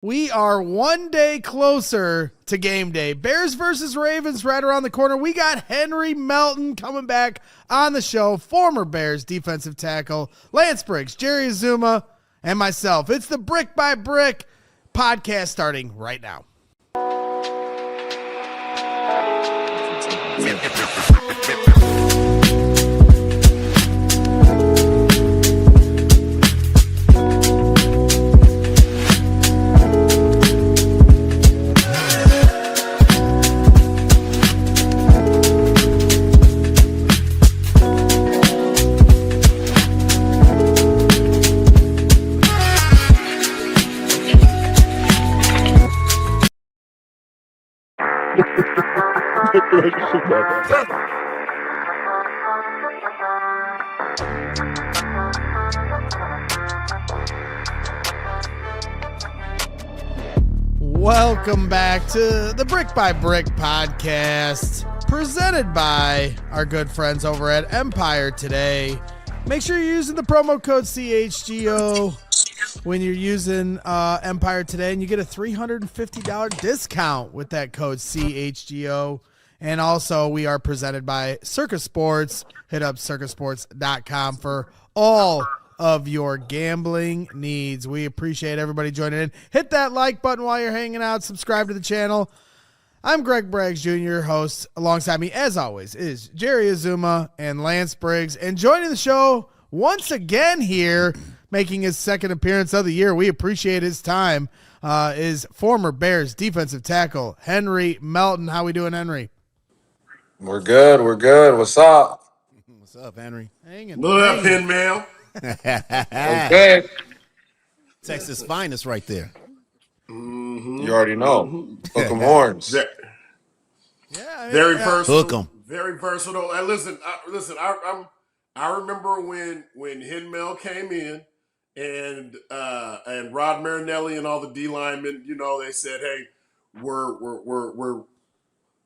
We are one day closer to game day. Bears versus Ravens right around the corner. We got Henry Melton coming back on the show, former Bears defensive tackle, Lance Briggs, Jerry Azumah, and myself. It's the Brick by Brick podcast starting right now. Welcome back to the Brick by Brick podcast, presented by our good friends over at Empire Today. Make sure you're using the promo code CHGO when you're using Empire Today, and you get a $350 discount with that code CHGO. And also, we are presented by Circa Sports. Hit up circasports.com for all of your gambling needs. We appreciate everybody joining in. Hit that like button while you're hanging out. Subscribe to the channel. I'm Greg Braggs Jr., host. Alongside me, as always, is Jerry Azumah and Lance Briggs. And joining the show once again here, making his second appearance of the year, we appreciate his time, is former Bears defensive tackle Henry Melton. How we doing, Henry? We're good. We're good. What's up? What's up, Henry? Hanging. What up, Henmail? Okay. Texas finest right there. Mm-hmm. You already know. Hook 'em horns. Very versatile. Hook 'em. Very versatile. And listen. I remember when Henmail came in, and Rod Marinelli and all the D linemen, they said, "Hey, we're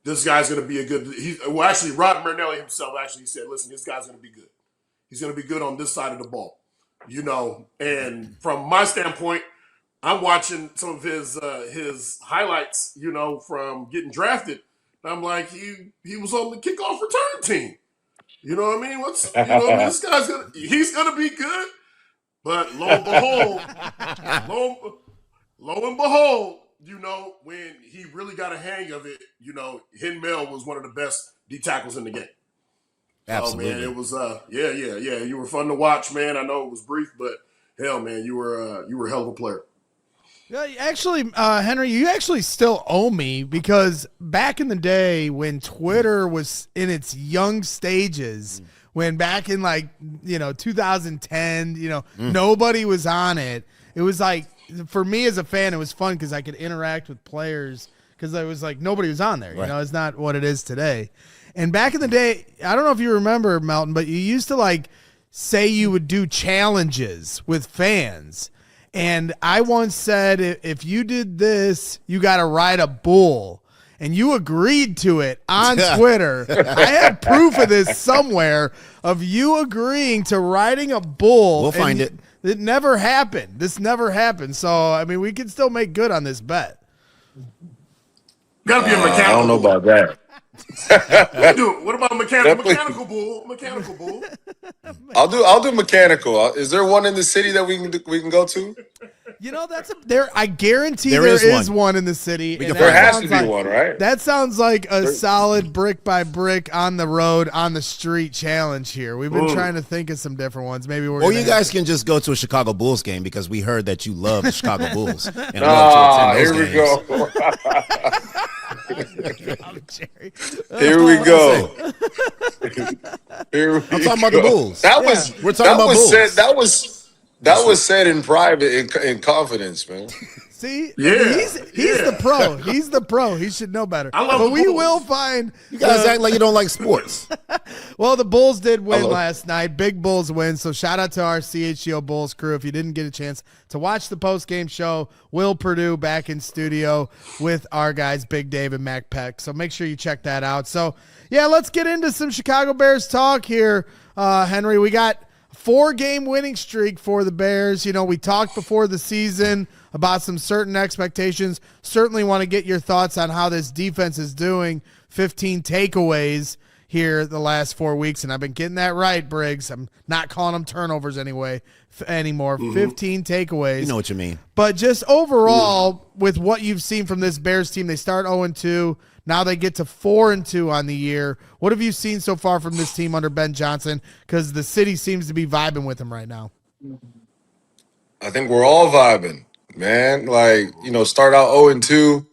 this guy's going to be a good." Actually, Rod Marinelli himself he said, "Listen, this guy's going to be good. He's going to be good on this side of the ball." And from my standpoint, I'm watching some of his highlights, from getting drafted. And I'm like, he was on the kickoff return team. You know what I mean? This guy's he's gonna be good. But lo and behold, when he really got a hang of it, Henmail was one of the best D tackles in the game. Absolutely. Oh man, it was yeah. You were fun to watch, man. I know it was brief, but hell, man, you were a hell of a player. Yeah, actually, Henry, you actually still owe me, because back in the day when Twitter was in its young stages, when back in 2010, nobody was on it. It was like, for me as a fan, it was fun because I could interact with players, because I was like, nobody was on there. Right. It's not what it is today. And back in the day, I don't know if you remember, Melton, but you used to say you would do challenges with fans. And I once said, if you did this, you got to ride a bull. And you agreed to it on Twitter. I have proof of this somewhere, of you agreeing to riding a bull. We'll find it. It never happened. This never happened. So, I mean, we can still make good on this bet. Got to be a mechanical. I don't know about that. What about mechanical bull? Mechanical bull. I'll do mechanical. Is there one in the city that we can go to? I guarantee there is one in the city. There has to be one, right? That sounds like a solid brick by brick on the road, on the street challenge here. We've been trying to think of some different ones. Maybe Or you guys can just go to a Chicago Bulls game, because we heard that you love the Chicago Bulls and love to attend those games. Here we go. I'm talking about the Bulls. We're talking about Bulls. That was said in private, in confidence, man. See, Yeah, he's the pro. He's the pro. He should know better. I love but the we Bulls. will find. You guys act like you don't like sports. Well, the Bulls did win last night. Big Bulls win. So shout out to our CHGO Bulls crew. If you didn't get a chance to watch the post-game show, Will Purdue back in studio with our guys, Big Dave and Mac Peck. So make sure you check that out. So, yeah, let's get into some Chicago Bears talk here, Henry. We got 4-game winning streak for the Bears. We talked before the season about some certain expectations. Certainly want to get your thoughts on how this defense is doing. 15 takeaways here the last 4 weeks, and I've been getting that right, Briggs. I'm not calling them turnovers anymore. 15 takeaways. You know what you mean. But just overall, with what you've seen from this Bears team, they start 0-2. Now they get to 4-2 on the year. What have you seen so far from this team under Ben Johnson? Because the city seems to be vibing with him right now. I think we're all vibing, man. Like, start out 0-2.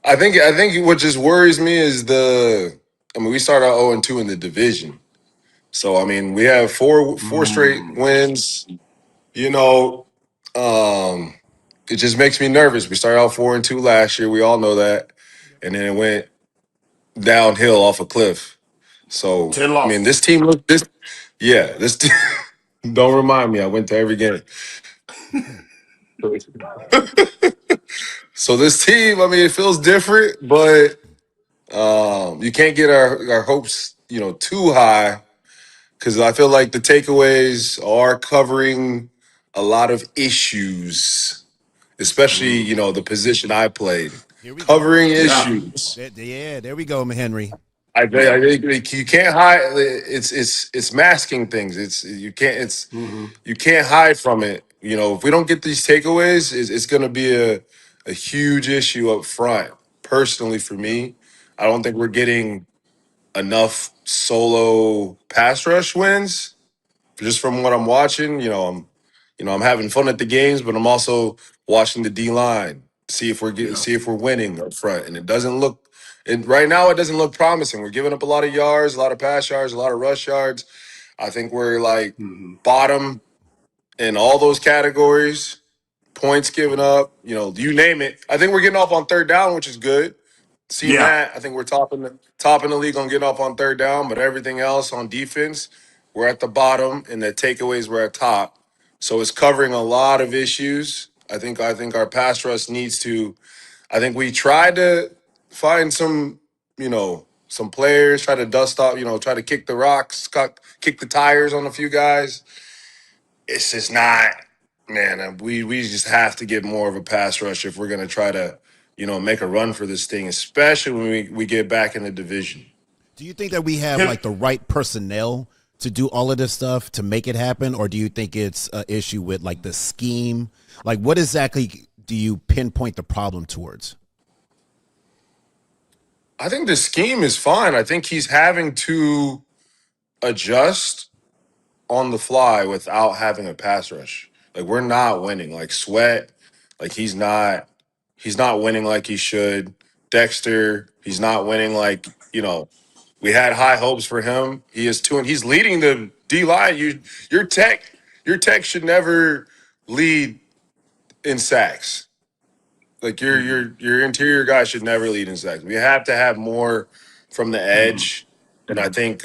I think what just worries me is we start out 0-2 in the division. So we have four straight wins. It just makes me nervous. We started out 4-2 last year. We all know that, and then it went downhill off a cliff. So 10 losses. this team look this. Yeah, this. Don't remind me. I went to every game. So this team, it feels different, but you can't get our hopes, too high, because I feel like the takeaways are covering a lot of issues, especially the position I played, Here we covering go. issues. Yeah, there we go, Henry. I think you can't hide. It's masking things. You can't hide from it. If we don't get these takeaways, it's going to be a huge issue up front. Personally, for me, I don't think we're getting enough solo pass rush wins. Just from what I'm watching, I'm having fun at the games, but I'm also watching the D line, see if we're winning up front, and it doesn't look. Right now, it doesn't look promising. We're giving up a lot of yards, a lot of pass yards, a lot of rush yards. I think we're like bottom in all those categories. Points given up, you name it. I think we're getting off on third down, which is good. Seeing that, I think we're top in the league on getting off on third down, but everything else on defense, we're at the bottom, and the takeaways we're at top. So it's covering a lot of issues. I think our pass rush needs to. I think we tried to find some players, try to dust off, try to kick the rocks, kick the tires on a few guys. It's just not, man. We just have to get more of a pass rush if we're gonna try to, make a run for this thing, especially when we get back in the division. Do you think that we have like the right personnel to do all of this stuff to make it happen, or do you think it's an issue with like the scheme? Like, what exactly do you pinpoint the problem towards? I think the scheme is fine. I think he's having to adjust on the fly without having a pass rush. Like, we're not winning. Like, Sweat, like he's not winning like he should. Dexter, he's not winning like, we had high hopes for him. He is too, and he's leading the D line. Your tech should never lead in sacks. Like your interior guy should never lead in sacks. We have to have more from the edge, and I think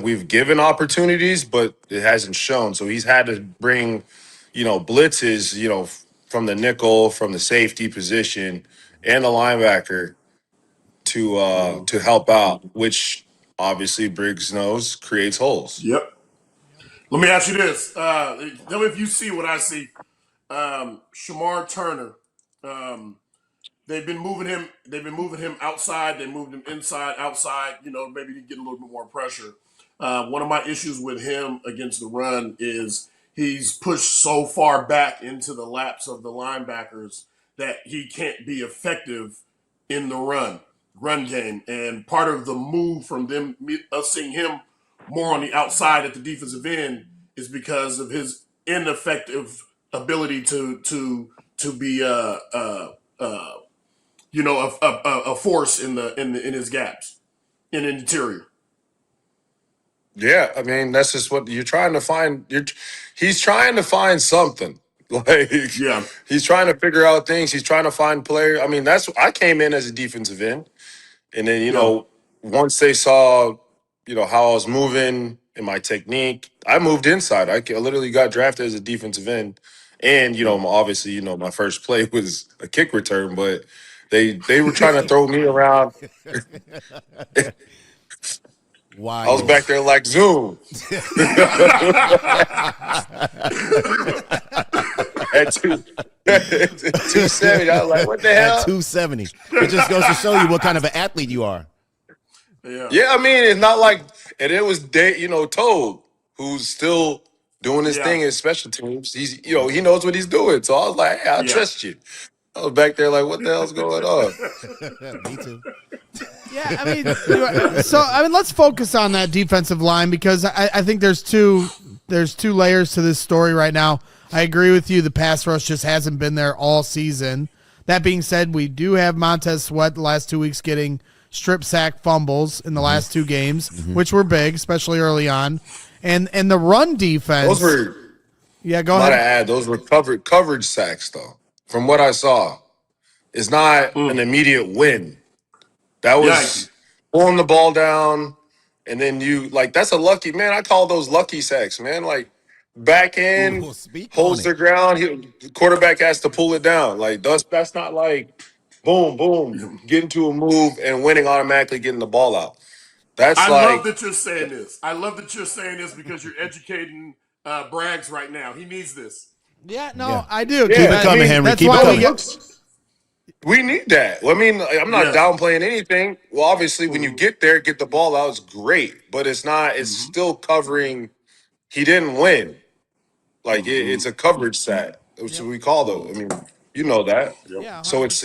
we've given opportunities, but it hasn't shown. So he's had to bring, blitzes, from the nickel, from the safety position, and the linebacker to help out, which obviously Briggs knows creates holes. Yep. Let me ask you this. Tell me if you see what I see. Shamar Turner. They've been moving him. They've been moving him outside. They moved him inside, outside. Maybe to get a little bit more pressure. One of my issues with him against the run is he's pushed so far back into the laps of the linebackers that he can't be effective in the run game. And part of the move from us seeing him more on the outside at the defensive end is because of his ineffective ability to be a force in his gaps in the interior. Yeah, that's just what you're trying to find. He's trying to find something. Like, he's trying to figure out things. He's trying to find players. I came in as a defensive end, and then once they saw, how I was moving and my technique, I moved inside. I literally got drafted as a defensive end, and obviously, my first play was a kick return, but they were trying to throw me around. Why? I was back there like Zoom. at 270. I was like, what the At hell? 270. It just goes to show you what kind of an athlete you are. Yeah, I mean, it's not like, and it was Toad, who's still doing his thing in special teams. He's, he knows what he's doing. So I was like, hey, I trust you. I was back there like, what the hell's going on? Me too. Yeah, I mean, let's focus on that defensive line because I think there's two layers to this story right now. I agree with you. The pass rush just hasn't been there all season. That being said, we do have Montez Sweat the last 2 weeks getting strip sack fumbles in the last two games, which were big, especially early on. And the run defense. Those were, go ahead. add, those were coverage sacks, though. From what I saw, it's not an immediate win. That was pulling the ball down, and then that's a lucky, man, I call those lucky sacks, man. Like, back end, holds the ground, the quarterback has to pull it down. Like, that's not like, boom, boom, get into a move and winning automatically getting the ball out. I love that you're saying this. I love that you're saying this because you're educating Braggs right now. He needs this. I do. Keep it coming, Henry. Keep it coming. We need that. I mean, I'm not downplaying anything. Well, obviously, when you get there, get the ball out, it's great. But it's not. It's still covering. He didn't win. Like it's a coverage sack, which we call those. I mean, you know that. Yeah. So it's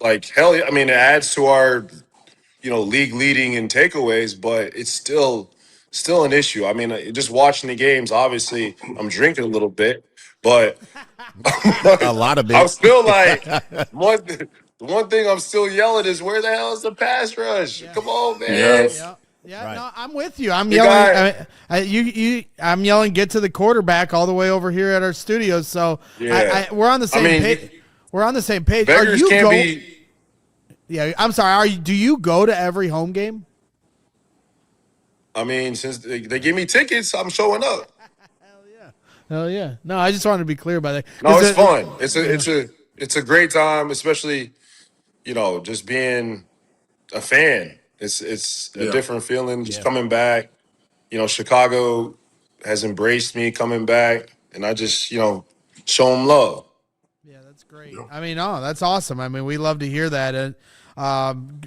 like hell. I mean, it adds to our league leading in takeaways, but it's still an issue. I mean, just watching the games. Obviously, I'm drinking a little bit, but. A lot of it. I'm still like, the one thing I'm still yelling is, where the hell is the pass rush? Come on, man. No, I'm with you. I'm yelling. I'm yelling. Get to the quarterback all the way over here at our studios. So we're on the same page. We're on the same page. Beggars can't be. Yeah, I'm sorry. Do you go to every home game? I mean, since they give me tickets, I'm showing up. Hell yeah. No, I just wanted to be clear about that. No, it's fun. It's a great time, especially, just being a fan. It's a different feeling just coming back. Chicago has embraced me coming back, and I just, show them love. Yeah, that's great. I mean, that's awesome. I mean, we love to hear that. And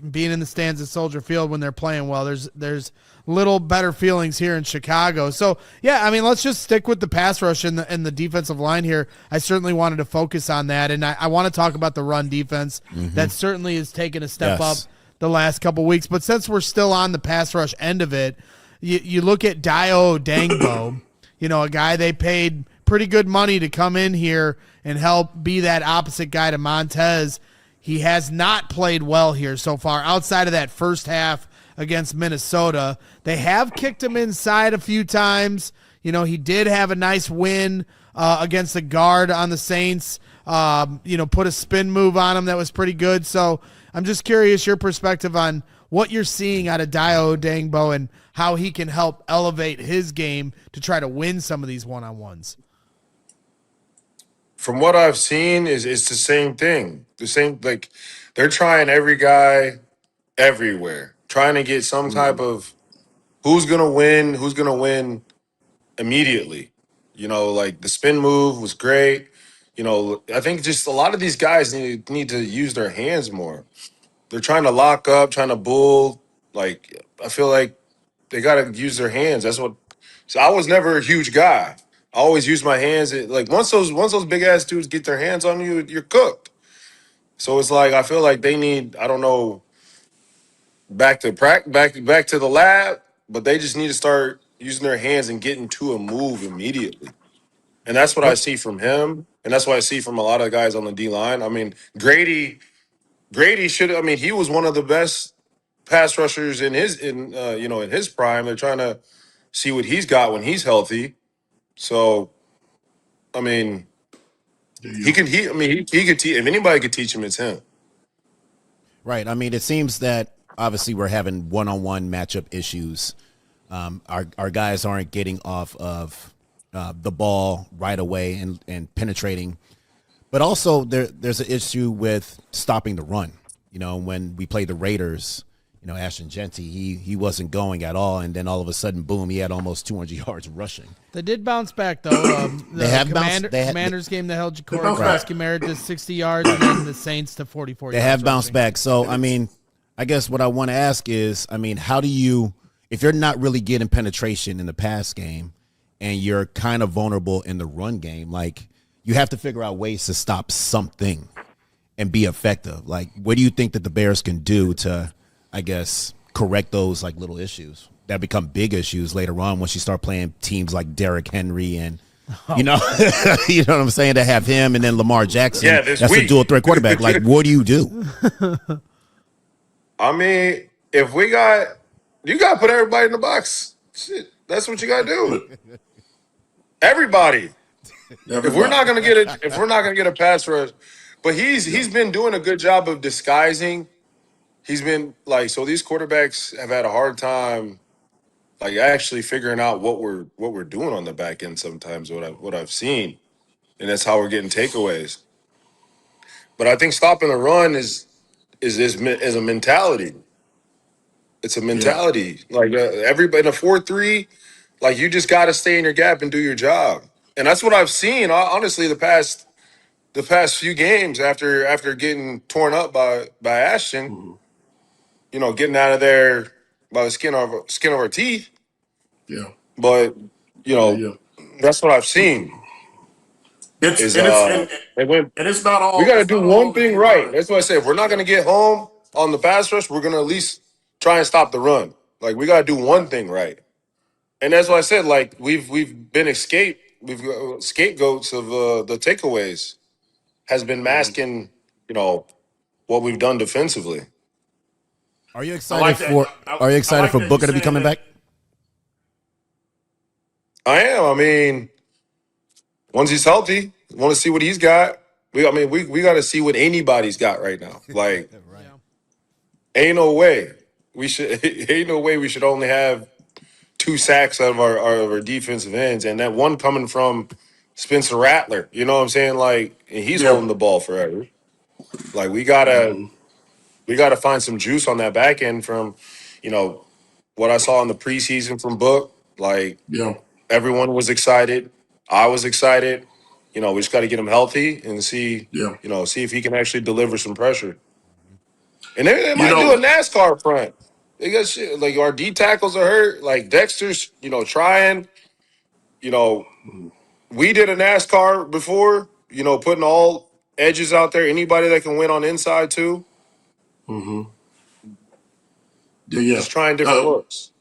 being in the stands at Soldier Field when they're playing well, there's little better feelings here in Chicago. So, yeah, I mean, let's just stick with the pass rush and the defensive line here. I certainly wanted to focus on that, and I want to talk about the run defense. That certainly has taken a step up the last couple weeks. But since we're still on the pass rush end of it, you look at Dio Dangbo, a guy they paid pretty good money to come in here and help be that opposite guy to Montez. He has not played well here so far outside of that first half against Minnesota. They have kicked him inside a few times. He did have a nice win against the guard on the Saints. Put a spin move on him that was pretty good. So I'm just curious your perspective on what you're seeing out of Dio Dangbo and how he can help elevate his game to try to win some of these one-on-ones. From what I've seen, it's the same thing. The same, like, they're trying every guy everywhere, trying to get some type of who's gonna win immediately. Like the spin move was great. I think just a lot of these guys need to use their hands more. They're trying to lock up, trying to bull. Like, I feel like they gotta use their hands. So I was never a huge guy. I always use my hands. Like once those big ass dudes get their hands on you, you're cooked. So it's like I feel like they need, I don't know, back to the lab, but they just need to start using their hands and getting to a move immediately. And that's what I see from him, and that's what I see from a lot of guys on the D line. I mean, Grady should. I mean, he was one of the best pass rushers in his prime. They're trying to see what he's got when he's healthy. So, I mean, he could teach. If anybody could teach him, it's him. Right. I mean, it seems that obviously we're having one-on-one matchup issues. Our guys aren't getting off of the ball right away and penetrating. But also there's an issue with stopping the run. When we play the Raiders, Ashton Genty, he wasn't going at all, and then all of a sudden, boom, he had almost 200 yards rushing. They did bounce back, though. Commanders game, they held Jacory Merritt to 60 yards, and then the Saints to 44 yards. They have bounced back. So, I mean, I guess what I want to ask is, I mean, how do you, if you're not really getting penetration in the pass game and you're kind of vulnerable in the run game, like, you have to figure out ways to stop something and be effective. Like, what do you think that the Bears can do to, I guess, correct those like little issues that become big issues later on once you start playing teams like Derrick Henry and you know what I'm saying, to have him and then Lamar Jackson. Yeah, that's a dual threat quarterback. Like, what do you do? I mean, if you got to put everybody in the box. Shit, that's what you got to do. Everybody. If we're not gonna get a pass rush, but he's been doing a good job of disguising. He's been like, so these quarterbacks have had a hard time, like, actually figuring out what we're doing on the back end. Sometimes what I've seen, and that's how we're getting takeaways. But I think stopping the run is a mentality. It's a mentality. Yeah. Like everybody in a 4-3, like, you just got to stay in your gap and do your job. And that's what I've seen. Honestly, the past few games after getting torn up by Ashton, getting out of there by the skin of our teeth. Yeah. But that's what I've seen. It's not all. We got to do one thing right. That's what I said. If we're not going to get home on the pass rush, we're going to at least try and stop the run. Like, we got to do one thing right. And that's what I said. Like, we've been scapegoats of the takeaways has been masking, what we've done defensively. Are you excited for Booker to be coming back? I am. I mean, once he's healthy, want to see what he's got. We got to see what anybody's got right now. Like, Right. ain't no way we should only have 2 sacks out of our defensive ends, and that one coming from Spencer Rattler. You know what I'm saying? Like, and he's holding the ball forever. Like, we gotta find some juice on that back end from, what I saw in the preseason from Book. Like, everyone was excited. I was excited. We just got to get him healthy and see if he can actually deliver some pressure. And they might do a NASCAR front. They got shit. Like, our D tackles are hurt. Like, Dexter's, trying. We did a NASCAR before, putting all edges out there. Anybody that can win on inside too. Mm-hmm. Yeah. Just trying different looks.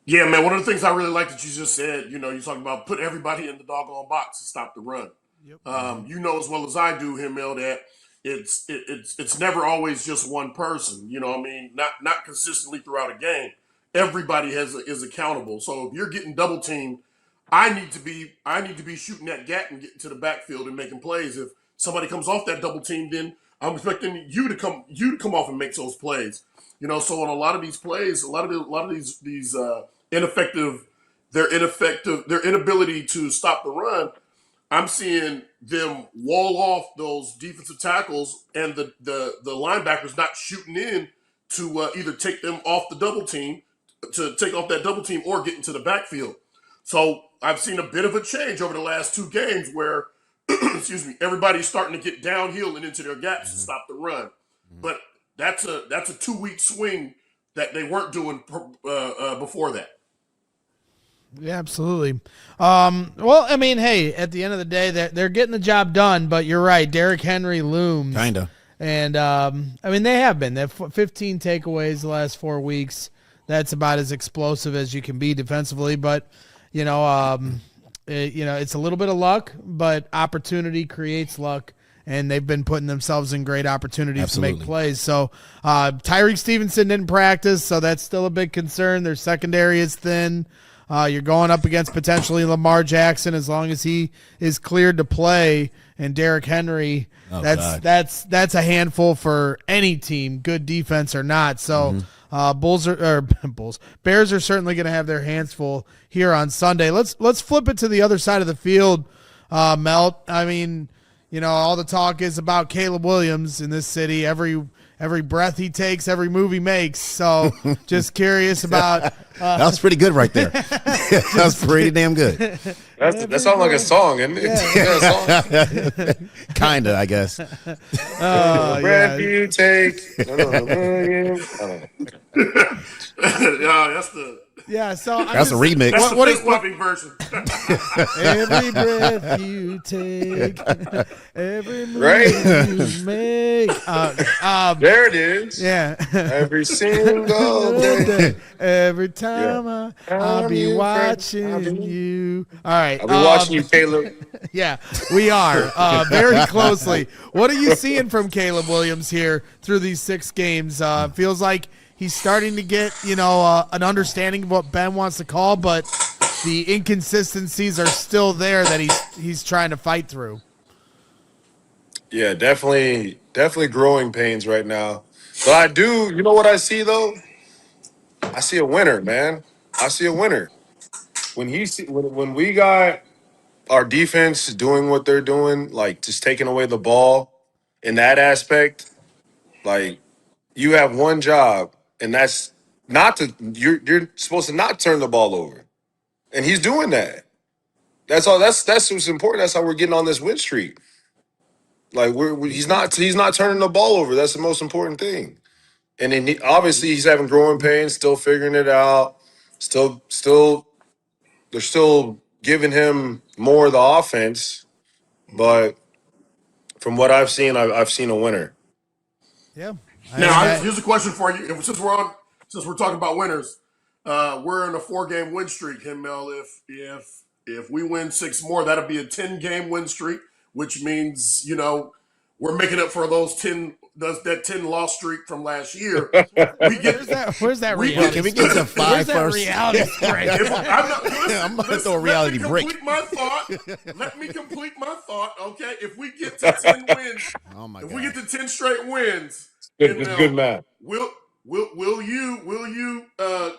Yeah, man. One of the things I really like that you just said, you're talking about put everybody in the doggone box to stop the run. Yep. You know as well as I do, Himmel, that it's never always just one person. Not consistently throughout a game. Everybody is accountable. So if you're getting double teamed, I need to be shooting that gap and getting to the backfield and making plays. If somebody comes off that double team, then I'm expecting you to come off and make those plays. So on a lot of these plays, a lot of these ineffective, their inability to stop the run, I'm seeing them wall off those defensive tackles and the linebackers not shooting in to either take them off the double team, to take off that double team, or get into the backfield. So I've seen a bit of a change over the last 2 games where, everybody's starting to get downhill and into their gaps to stop the run. Mm-hmm. But that's a 2-week swing that they weren't doing before that. Yeah, absolutely. Well, I mean, hey, at the end of the day, they're getting the job done, but you're right. Derrick Henry looms. Kinda. And, they have been. They have 15 takeaways the last 4 weeks. That's about as explosive as you can be defensively, but it's a little bit of luck, but opportunity creates luck, and they've been putting themselves in great opportunities to make plays. So Tyreek Stevenson didn't practice, so that's still a big concern. Their secondary is thin. You're going up against potentially Lamar Jackson as long as he is cleared to play, and Derrick Henry. That's a handful for any team, good defense or not. So. Bears are certainly going to have their hands full here on Sunday. Let's flip it to the other side of the field, Melt. I mean, all the talk is about Caleb Williams in this city. Every every breath he takes, every move he makes. So just curious about. That was pretty good right there. That was pretty damn good. That sounds like a song, isn't it? Yeah. A song. Kinda, I guess. Breath you take. Yeah, that's the. Yeah, so That's a remix. That's What the is- fist pumping version. every breath you take, every move Right? you make. There it is. Yeah. Every single day. Every time I'll be watching you. All right. I'll be watching you, Caleb. Yeah, we are very closely. What are you seeing from Caleb Williams here through these 6 games? Feels like he's starting to get, an understanding of what Ben wants to call, but the inconsistencies are still there that he's trying to fight through. Yeah, definitely growing pains right now. But I do, you know what I see though? I see a winner, man. I see a winner. When we got our defense doing what they're doing, like just taking away the ball in that aspect, like you have one job, and that's not to you're supposed to not turn the ball over. And he's doing that. That's all that's what's important. That's how we're getting on this win streak. Like he's not turning the ball over. That's the most important thing. And then obviously he's having growing pains, still figuring it out. Still they're still giving him more of the offense, but from what I've seen, I've seen a winner. Yeah. Now, here's a question for you. Since we're talking about winners, we're in a 4-game win streak. Mel, if we win 6 more, that'll be a 10-game win streak, which means we're making up for that 10 loss streak from last year. Where's that reality? Can we get to 5 Where's that first? reality break? I'm about to throw a reality break. Let me complete my thought. Okay, if we get to 10 wins, we get to 10 straight wins, It's good math. Will you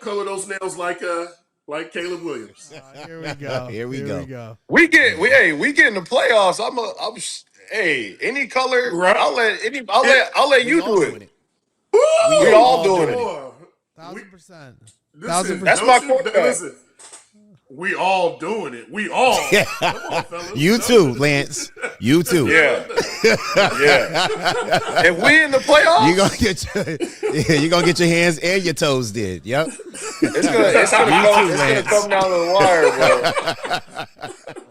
color those nails like Caleb Williams? Here we go. Here we go. We get in the playoffs. Hey, any color, Right. I'll let you do it. We all doing it. 1,000%. That's my quarterback. Listen, we all doing it. We all. Come on, fellas. You too, Lance. You too. Yeah. If we in the playoffs, You're gonna get your hands and your toes did. Yep. it's gonna come down to the wire,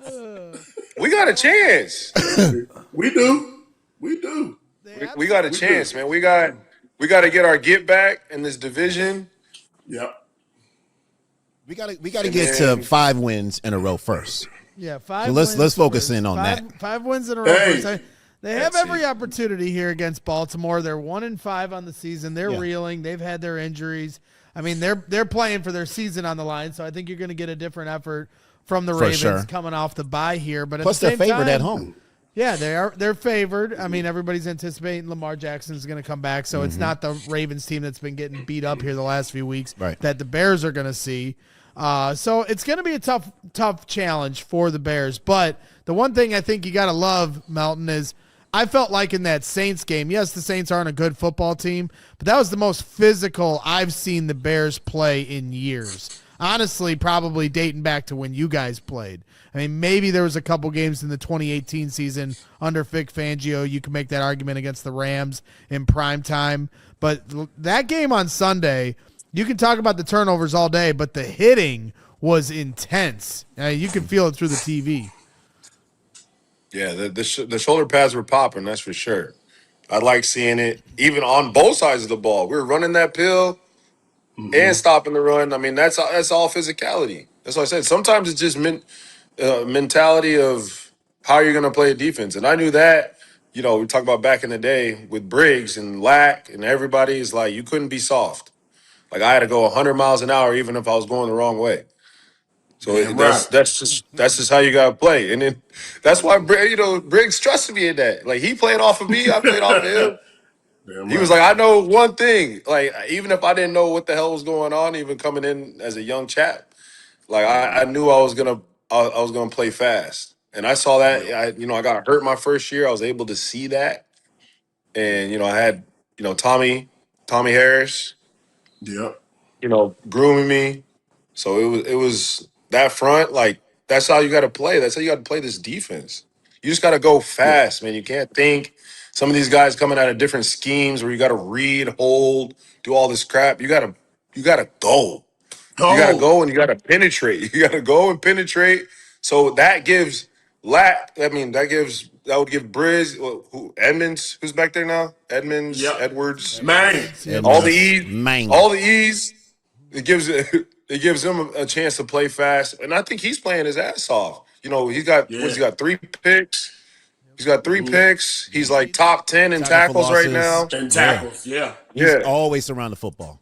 bro. We got a chance. We do. We got a chance, man. We got to get our get back in this division. Yep. We gotta get to 5 wins in a row first. Yeah, 5 So wins. let's focus in on that. 5 wins in a row. Hey. They have every opportunity here against Baltimore. They're 1-5 on the season. They're reeling. They've had their injuries. I mean, they're playing for their season on the line. So I think you're going to get a different effort from the Ravens coming off the bye here. But Plus, they're favored at home. Yeah, they're favored. I mean, everybody's anticipating Lamar Jackson is going to come back. So it's not the Ravens team that's been getting beat up here the last few weeks that the Bears are going to see. So it's going to be a tough challenge for the Bears. But the one thing I think you got to love, Melton, is I felt like in that Saints game, yes, the Saints aren't a good football team, but that was the most physical I've seen the Bears play in years. Honestly, probably dating back to when you guys played. I mean, maybe there was a couple games in the 2018 season under Vic Fangio. You can make that argument against the Rams in prime time. But that game on Sunday, you can talk about the turnovers all day, but the hitting was intense. You can feel it through the TV. Yeah, the shoulder pads were popping, that's for sure. I like seeing it, even on both sides of the ball. We were running that pill and stopping the run. I mean, that's all physicality. That's what I said. Sometimes it's just mentality of how you're going to play a defense. And I knew that, we talk about back in the day with Briggs and Lack and everybody is like, you couldn't be soft. Like I had to go 100 miles an hour even if I was going the wrong way. So that's just how you gotta play, and then that's why Briggs trusted me in that. Like he played off of me, I played off of him. He was like, I know one thing. Like even if I didn't know what the hell was going on, even coming in as a young chap, like I knew I was gonna play fast, and I saw that. I got hurt my first year. I was able to see that, and I had Tommy Harris, Yep. grooming me. So it was that front, like that's how you got to play. That's how you got to play this defense. You just got to go Yeah. fast, man. You can't think. Some of these guys coming out of different schemes where you got to read, hold, do all this crap. You gotta go. You gotta Go. go and you gotta penetrate. You gotta go and penetrate. So that gives that would give Briggs, Edmonds, who's back there now? Edmonds, Yep. Edwards, Man. Yeah. all the E's, Man. all the E's. It gives him a chance to play fast, and I think he's playing his ass off. He's got Yeah. he's got 3 picks. He's got 3 picks. He's like top 10 in Tackle for tackles right losses. now. And tackles. Yeah. He's Yeah, always around the football.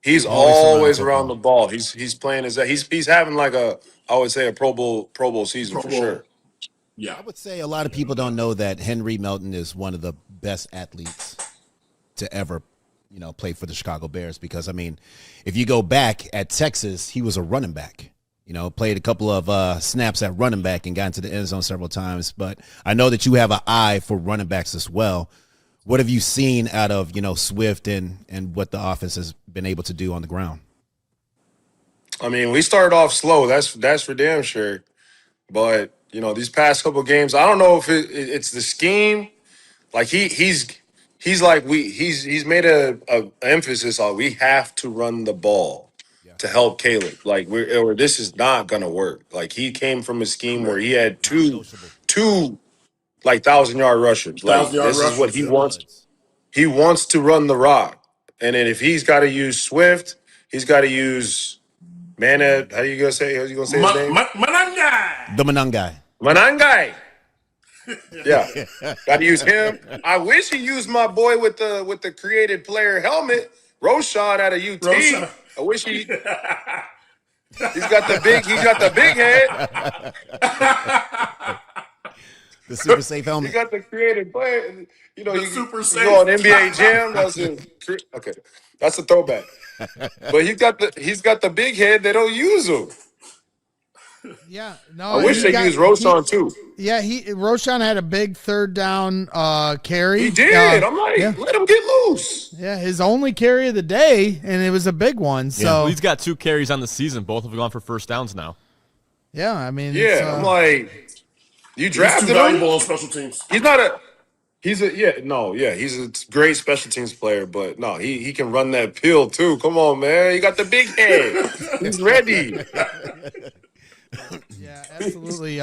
he's always always around the around the ball. He's playing his he's having like I would say a Pro Bowl season Pro for Bowl. sure. Yeah. I would say a lot of people don't know that Henry Melton is one of the best athletes to ever, play for the Chicago Bears. Because, I mean, if you go back at Texas, he was a running back. Played a couple of snaps at running back and got into the end zone several times. But I know that you have an eye for running backs as well. What have you seen out of, Swift and what the offense has been able to do on the ground? I mean, we started off slow. That's for damn sure. But these past couple games, I don't know if it's the scheme. Like he's made a emphasis on we have to run the ball to help Caleb. Like this is not gonna work. Like he came from a scheme where he had two like 1,000-yard rushers. Like 1,000-yard this is what rushers. he Yeah. wants. He wants to run the rock, and then if he's got to use Swift, he's got to use Mana. How you gonna say his name? Mananga. The Manungai. Manangai. Yeah, got to use him. I wish he used my boy with the created player helmet, Roshan out of UT. Roshan. I wish he's got the big head. The super safe He helmet. got the created player. You super you safe. go on NBA Jam. Okay, that's a throwback. But he's got the big head. They don't use him. Yeah, no. I wish they used Roshan too. Yeah, Roshan had a big third down carry. He did. I'm like, yeah. let him get loose. Yeah, his only carry of the day, and it was a big one. So Well, he's got 2 carries on the season. Both have gone for first downs now. yeah, I mean, Yeah, I'm like, you He's drafted too him. valuable on special teams. He's a great special teams player, but no, he can run that pill too. Come on, man. He got the big head. He's ready. yeah, absolutely.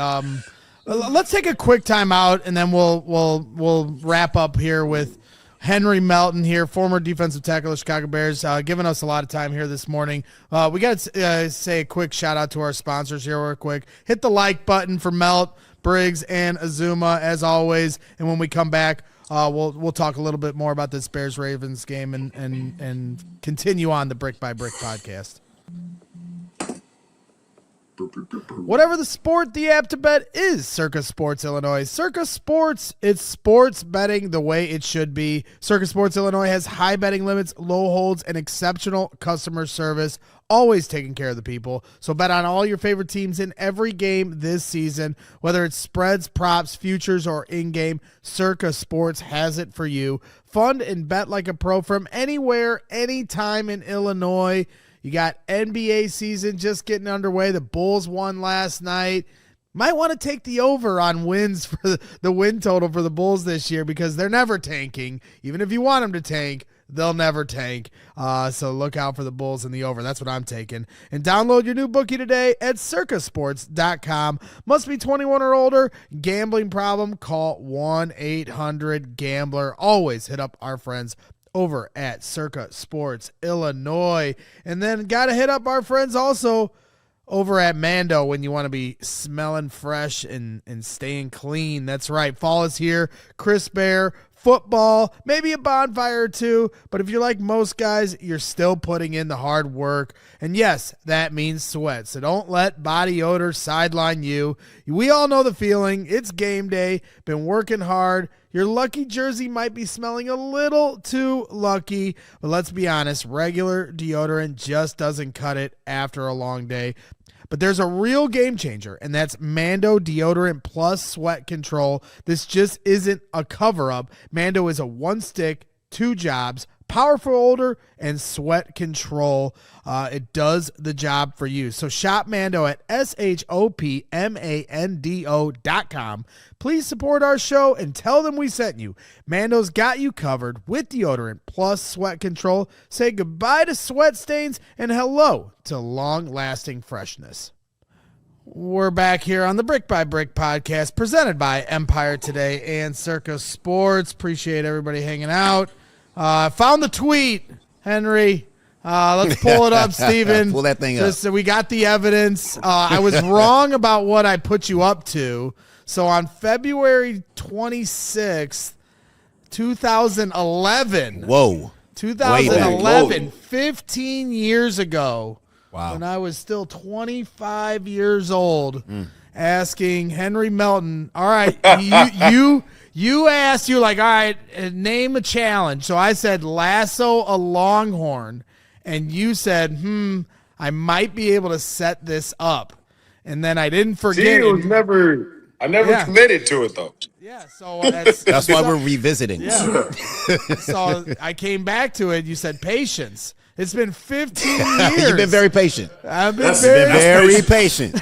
Let's take a quick timeout, and then we'll wrap up here with Henry Melton here, former defensive tackle of the Chicago Bears, giving us a lot of time here this morning. We got to say a quick shout out to our sponsors here real quick. Hit the like button for Melt, Briggs, and Azumah as always. And when we come back, we'll talk a little bit more about this Bears-Ravens game and continue on the Brick by Brick podcast. Whatever the sport, the app to bet is Circa Sports Illinois. Circa Sports, it's sports betting the way it should be. Circa Sports Illinois has high betting limits, low holds, and exceptional customer service, always taking care of the people. So bet on all your favorite teams in every game this season, whether it's spreads, props, futures, or in-game. Circa Sports has it for you. Fund and bet like a pro from anywhere, anytime in Illinois. You got NBA season just getting underway. The Bulls won last night. Might want to take the over on wins for the win total for the Bulls this year because they're never tanking. Even if you want them to tank, they'll never tank. So look out for the Bulls and the over. That's what I'm taking. And download your new bookie today at circasports.com. Must be 21 or older. Gambling problem? Call 1-800-GAMBLER. Always hit up our friends over at Circa Sports Illinois. And then got to hit up our friends also over at Mando when you want to be smelling fresh and staying clean. That's right. Fall is here. Crisp air, football, maybe a bonfire or two. But if you're like most guys, you're still putting in the hard work. And yes, that means sweat. So don't let body odor sideline you. We all know the feeling. It's game day. Been working hard. Your lucky jersey might be smelling a little too lucky, but let's be honest, regular deodorant just doesn't cut it after a long day. But there's a real game changer, and that's Mando Deodorant Plus Sweat Control. This just isn't a cover-up. Mando is a one-stick, 2 jobs, powerful odor, and sweat control. It does the job for you. So shop Mando at shopmando.com. Please support our show and tell them we sent you. Mando's got you covered with deodorant plus sweat control. Say goodbye to sweat stains and hello to long-lasting freshness. We're back here on the Brick by Brick podcast presented by Empire Today and Circa Sports. Appreciate everybody hanging out. Found the tweet, Henry. Let's pull it up, Steven. Pull that thing up. So we got the evidence. I was wrong about what I put you up to. So on February 26th, 2011. Whoa. 2011, 15 years ago. Wow. When I was still 25 years old, asking Henry Melton, all right, you asked, all right, name a challenge. So I said, lasso a longhorn. And you said, I might be able to set this up. And then I didn't forget. I never committed to it, though. Yeah, so that's why we're revisiting. Yeah. So I came back to it. You said patience. It's been 15 years. You've been very patient. I've been very patient.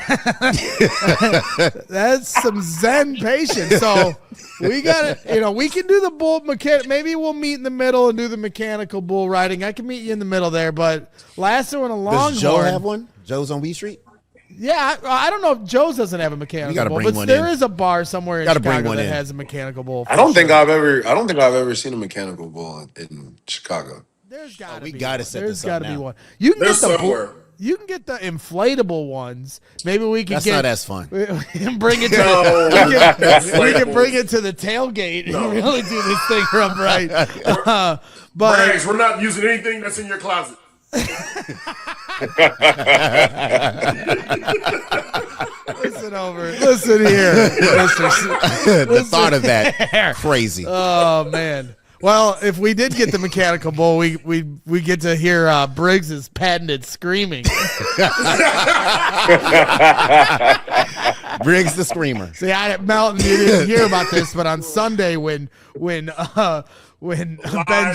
That's some Zen patience. So we got it. We can do the bull mechanic. Maybe we'll meet in the middle and do the mechanical bull riding. I can meet you in the middle there, but lasso and a longhorn. Does Joe have one? Joe's on Wee Street? Yeah, I don't know if Joe's doesn't have a mechanical bull, but there is a bar somewhere in Chicago that has a mechanical bull. I don't think I've ever seen a mechanical bull in Chicago. There's got to be. We got to set this up. There's got to be one. You can There's somewhere. You can get the inflatable ones. Maybe we can That's get. not as fun. We can bring it to. We can bring it to the tailgate and really do this thing up right. But Braggs, we're not using anything that's in your closet. Listen here. The thought of that, crazy. Oh man. Well, if we did get the mechanical bull, we get to hear Briggs's patented screaming. Briggs the screamer. See, Melton, you didn't hear about this, but on Sunday when Ben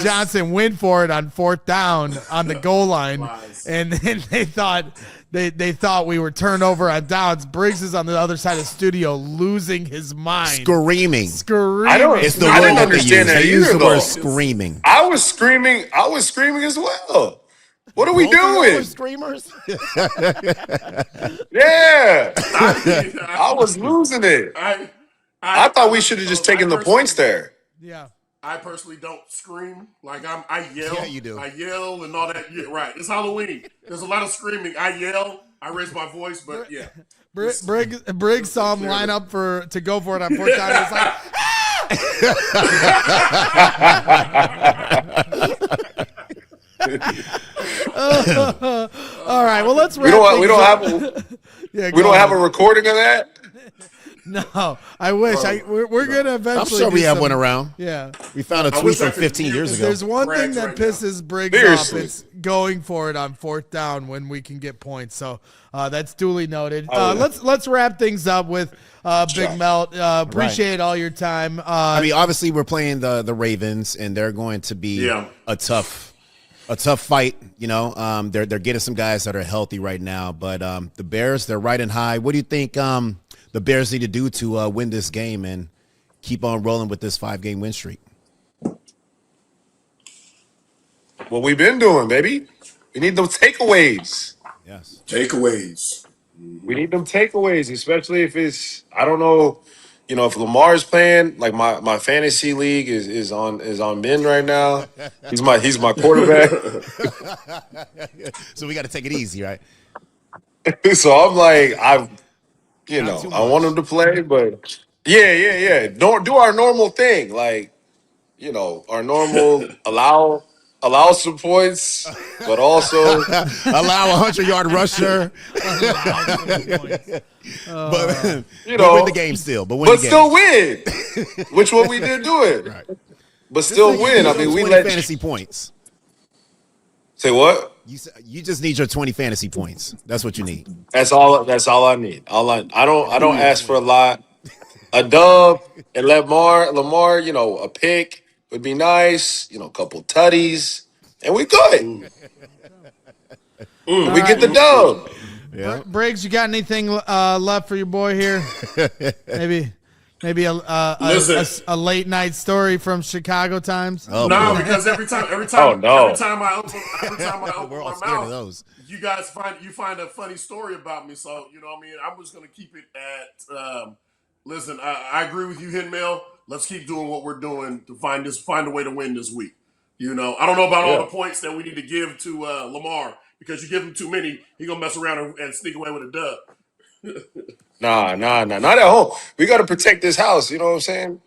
Johnson went for it on 4th down on the goal line, and then they thought we were turned over on downs. Briggs is on the other side of the studio losing his mind. Screaming. It's the I word didn't that understand that they use. They use the either, word though. screaming. I was screaming as well. What are we Both of y'all doing? were screamers? Yeah. I was losing it. I thought we should have just taken the points there. Yeah. I personally don't scream. Like I yell. Yeah, you do. I yell and all that. Yeah, right. It's Halloween. There's a lot of screaming. I yell. I raise my voice, but yeah. Briggs saw him line up to go for it on 4th down. It's like, all right. Well, let's wrap. We don't have a recording of that. No, I wish. We're gonna eventually. I'm sure we have one around. Yeah, we found a tweet from 15 years ago. There's one thing that pisses Briggs off. It's going for it on 4th down when we can get points. So that's duly noted. Let's wrap things up with Big Melt. Appreciate all your time. I mean, obviously we're playing the Ravens, and they're going to be a tough fight. They're getting some guys that are healthy right now, but the Bears, they're riding high. What do you think? The Bears need to do to win this game and keep on rolling with this 5-game win streak? What we've been doing, baby. We need those takeaways. Yes. Takeaways. We need them takeaways, especially if it's, I don't know, if Lamar's playing, like my fantasy league is on Ben right now. He's my quarterback. So we got to take it easy, right? So I'm like, I want him to play, but yeah. Don't do our normal thing, like, our normal allow some points, but also allow 100-yard rusher. But win the game still. But still win, which what we did do it. Right. But still win. I mean, we let fantasy points. Say what? You just need your 20 fantasy points. That's what you need. That's all I need. I don't ask for a lot. A dub and Lamar, a pick, would be nice. A couple tutties, and we good. We get the dub. Yeah. Briggs, you got anything left for your boy here? Maybe a late night story from Chicago times. Oh, No, boy. because every time Oh, no. I open We're all my scared of mouth, those. you guys find a funny story about me. So you know what I mean. I'm just gonna keep it at. Listen, I agree with you, Hitmail. Let's keep doing what we're doing to find a way to win this week. I don't know about all the points that we need to give to Lamar, because you give him too many, he gonna mess around and sneak away with a dub. Nah, not at home. We got to protect this house. You know what I'm saying?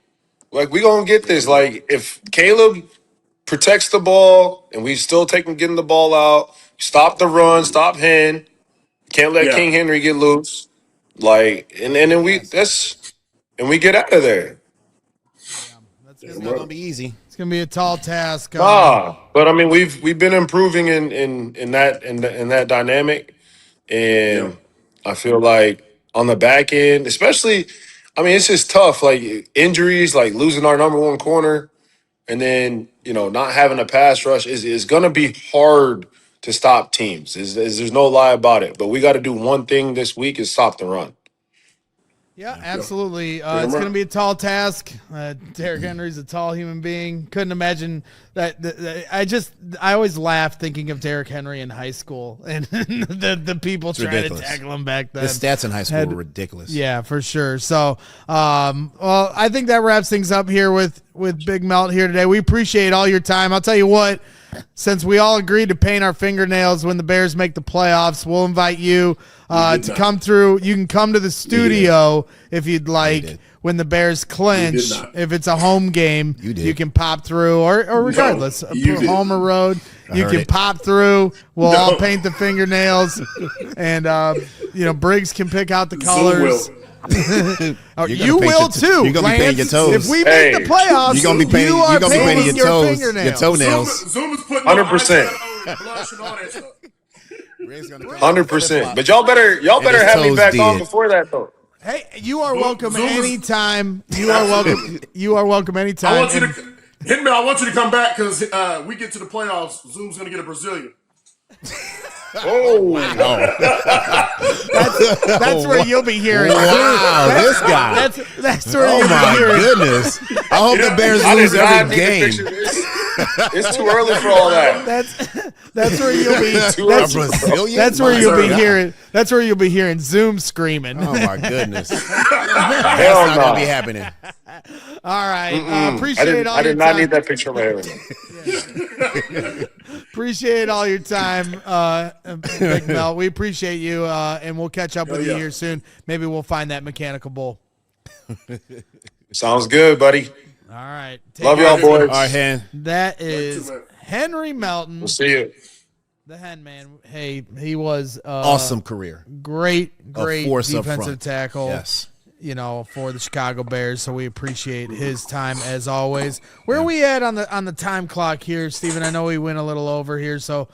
Like, we going to get this. Like, if Caleb protects the ball and we still getting the ball out, stop the run, stop Hen, can't let Yeah. King Henry get loose. Like, and then we get out of there. It's not gonna be easy. It's gonna be a tall task. But I mean, we've been improving in that dynamic, Yeah. and I feel like on the back end, especially, I mean, it's just tough. Like, injuries, like losing our number one corner, and then not having a pass rush is going to be hard to stop teams. There's no lie about it. But we got to do one thing this week: is stop the run. Yeah, absolutely. It's going to be a tall task. Derrick Henry's a tall human being. Couldn't imagine that. I always laugh thinking of Derrick Henry in high school and the people trying ridiculous. to tackle him back then. The stats in high school were ridiculous. Yeah, for sure. So, well, I think that wraps things up here with Big Melt here today. We appreciate all your time. I'll tell you what, since we all agreed to paint our fingernails when the Bears make the playoffs, we'll invite you to come through. You can come to the studio if you'd like when the Bears clinch. If it's a home game, you can pop through, or regardless, home or road, you can pop through. We'll all paint the fingernails, and Briggs can pick out the colors. You will too. You're gonna be painting your toes. If we make the playoffs, you're gonna be painting. You're gonna be painting your toes, your toenails. Zoom is putting 100%. blush and all that stuff. 100%. But y'all better have me back on before that though. Hey, you are welcome anytime. You are welcome. You are welcome anytime. I want you to come back, because we get to the playoffs. Zoom's gonna get a Brazilian. Oh, that's where you'll be hearing. Wow, this guy. That's where you'll be hearing. Goodness. I hope the Bears lose every game. It's too early for all that. That's where you'll be. That's where you'll be hearing. That's where you'll be hearing Zoom screaming. Oh my goodness. That's Hell not no. gonna be happening. All right. Appreciate all I did your not time. need that picture of my hair. Appreciate all your time, Big Mel. We appreciate you, and we'll catch up with you here soon. Maybe we'll find that mechanical bull. Sounds good, buddy. All right. Love y'all, boys. All right, Hen. That is Henry Melton, We'll see you. the Hen Man. Hey, he was Awesome career. great force up defensive front. tackle. Yes. For the Chicago Bears. So we appreciate his time as always. Where are we at on the time clock here, Steven? I know we went a little over here, so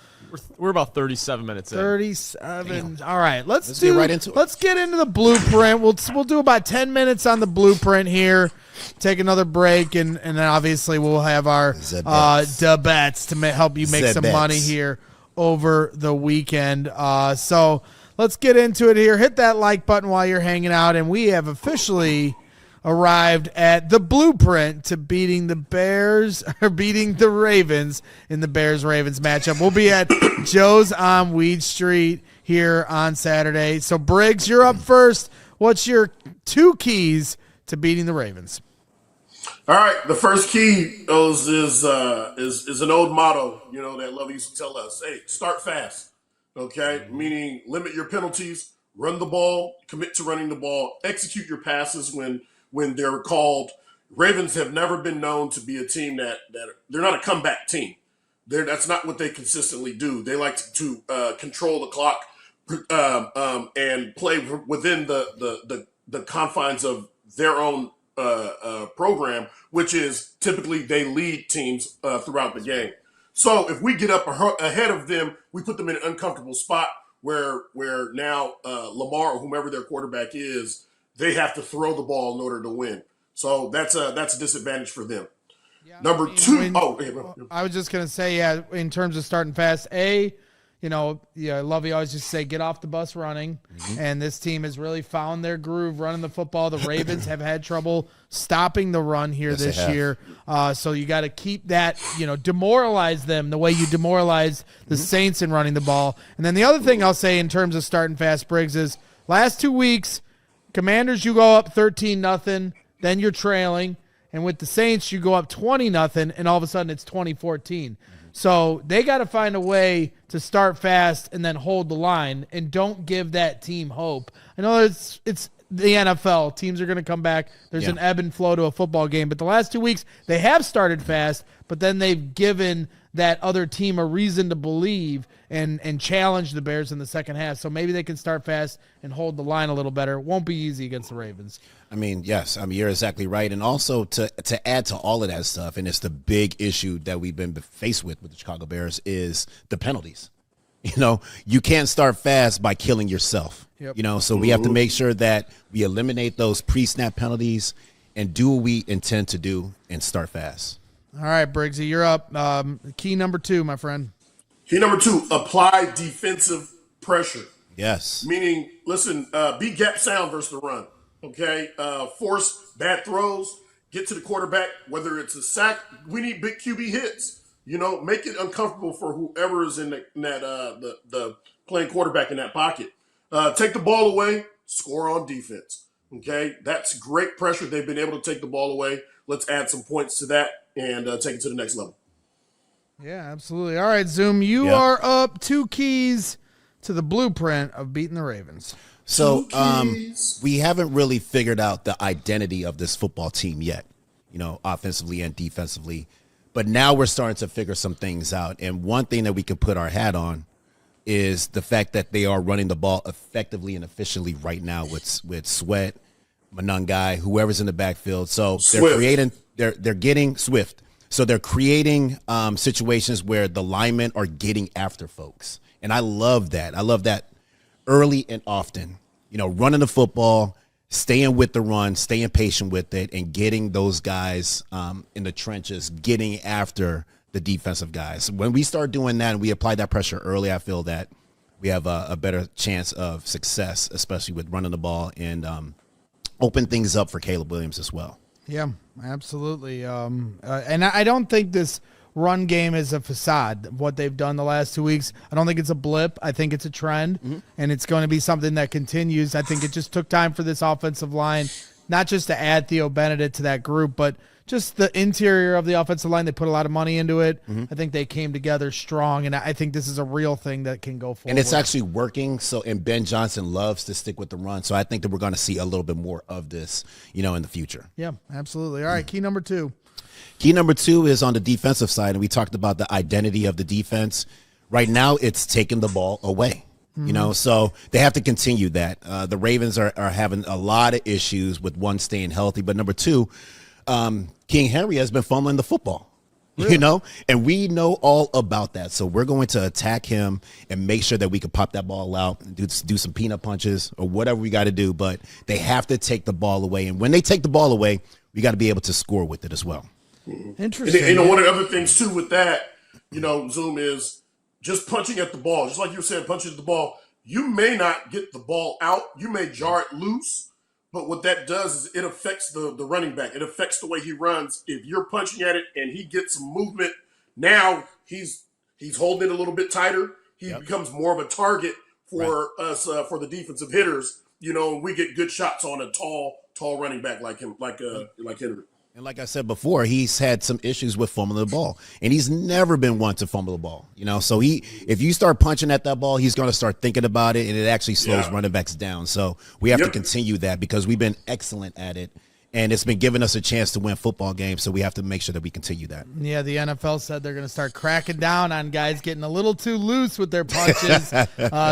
We're about 37 minutes in. 37. All right, let's get right into it. Let's get into the blueprint. We'll do about 10 minutes on the blueprint here. Take another break, and then obviously we'll have our bets to help you make some money here over the weekend. So let's get into it here. Hit that like button while you're hanging out, and we have officially arrived at the blueprint to beating the Bears or beating the Ravens in the Bears-Ravens matchup. We'll be at Joe's on Weed Street here on Saturday. So, Briggs, you're up first. What's your 2 keys to beating the Ravens? All right, the first key is an old motto, that Love used to tell us. Hey, start fast, okay? Meaning limit your penalties, run the ball, commit to running the ball, execute your passes when they're called. Ravens have never been known to be a team that they're not a comeback team. That's not what they consistently do. They like to control the clock and play within the confines of their own program, which is typically they lead teams throughout the game. So if we get up ahead of them, we put them in an uncomfortable spot where now Lamar or whomever their quarterback is, they have to throw the ball in order to win. So that's a disadvantage for them. Number two, I was just going to say, in terms of starting fast, Lovey always just say, get off the bus running. And this team has really found their groove running the football. The Ravens have had trouble stopping the run here this year. So you got to keep that, demoralize them the way you demoralized the Saints in running the ball. And then the other thing I'll say in terms of starting fast, Briggs, is last 2 weeks, Commanders, you go up 13-0, then you're trailing. And with the Saints, you go up 20-0, and all of a sudden it's 2014. So they got to find a way to start fast and then hold the line and don't give that team hope. I know it's the NFL. Teams are going to come back. There's an ebb and flow to a football game. But the last 2 weeks, they have started fast, but then they've given that other team a reason to believe and challenge the Bears in the second half. So maybe they can start fast and hold the line a little better. It won't be easy against the Ravens. Yes. You're exactly right. And also to add to all of that stuff, and it's the big issue that we've been faced with the Chicago Bears, is the penalties. You can't start fast by killing yourself. Yep. So we have to make sure that we eliminate those pre-snap penalties and do what we intend to do and start fast. All right, Briggsy, you're up. Key number 2, my friend. Key number 2, apply defensive pressure. Yes. Meaning, listen, be gap sound versus the run. Okay? Force bad throws, get to the quarterback, whether it's a sack. We need big QB hits. Make it uncomfortable for whoever is in the playing quarterback in that pocket. Take the ball away, score on defense. Okay? That's great pressure. They've been able to take the ball away. Let's add some points to that and take it to the next level. Yeah, absolutely. All right, Zoom, you are up 2 keys to the blueprint of beating the Ravens. So we haven't really figured out the identity of this football team yet, offensively and defensively. But now we're starting to figure some things out. And one thing that we can put our hat on is the fact that they are running the ball effectively and efficiently right now with Sweat, Manungai, whoever's in the backfield. So they're getting Swift. So they're creating situations where the linemen are getting after folks. And I love that. I love that early and often, running the football, staying with the run, staying patient with it, and getting those guys in the trenches, getting after the defensive guys. When we start doing that and we apply that pressure early, I feel that we have a better chance of success, especially with running the ball and open things up for Caleb Williams as well. Yeah, absolutely. And I don't think this run game is a facade. What they've done the last 2 weeks, I don't think it's a blip. I think it's a trend, and it's going to be something that continues. I think it just took time for this offensive line, not just to add Theo Bennett to that group, but just the interior of the offensive line. They put a lot of money into it. I think they came together strong, and I think this is a real thing that can go forward. And it's actually working. And Ben Johnson loves to stick with the run. So I think that we're going to see a little bit more of this, in the future. Yeah, absolutely. All right, key number 2. Key number 2 is on the defensive side, and we talked about the identity of the defense. Right now, it's taking the ball away. So they have to continue that. The Ravens are having a lot of issues with one, staying healthy, but number 2, King Henry has been fumbling the football, and we know all about that. So we're going to attack him and make sure that we can pop that ball out and do some peanut punches or whatever we got to do. But they have to take the ball away. And when they take the ball away, we got to be able to score with it as well. Interesting. And one of the other things too with that, Zoom, is just punching at the ball. Just like you said, punching at the ball. You may not get the ball out. You may jar it loose. But what that does is it affects the running back. It affects the way he runs. If you're punching at it and he gets some movement, now he's holding it a little bit tighter. He becomes more of a target for us, for the defensive hitters. We get good shots on a tall running back like him, like Henry. And like I said before, he's had some issues with fumbling the ball, and he's never been one to fumble the ball. So if you start punching at that ball, he's going to start thinking about it, and it actually slows running backs down. So we have to continue that because we've been excellent at it, and it's been giving us a chance to win football games. So we have to make sure that we continue that. Yeah, the NFL said they're going to start cracking down on guys getting a little too loose with their punches.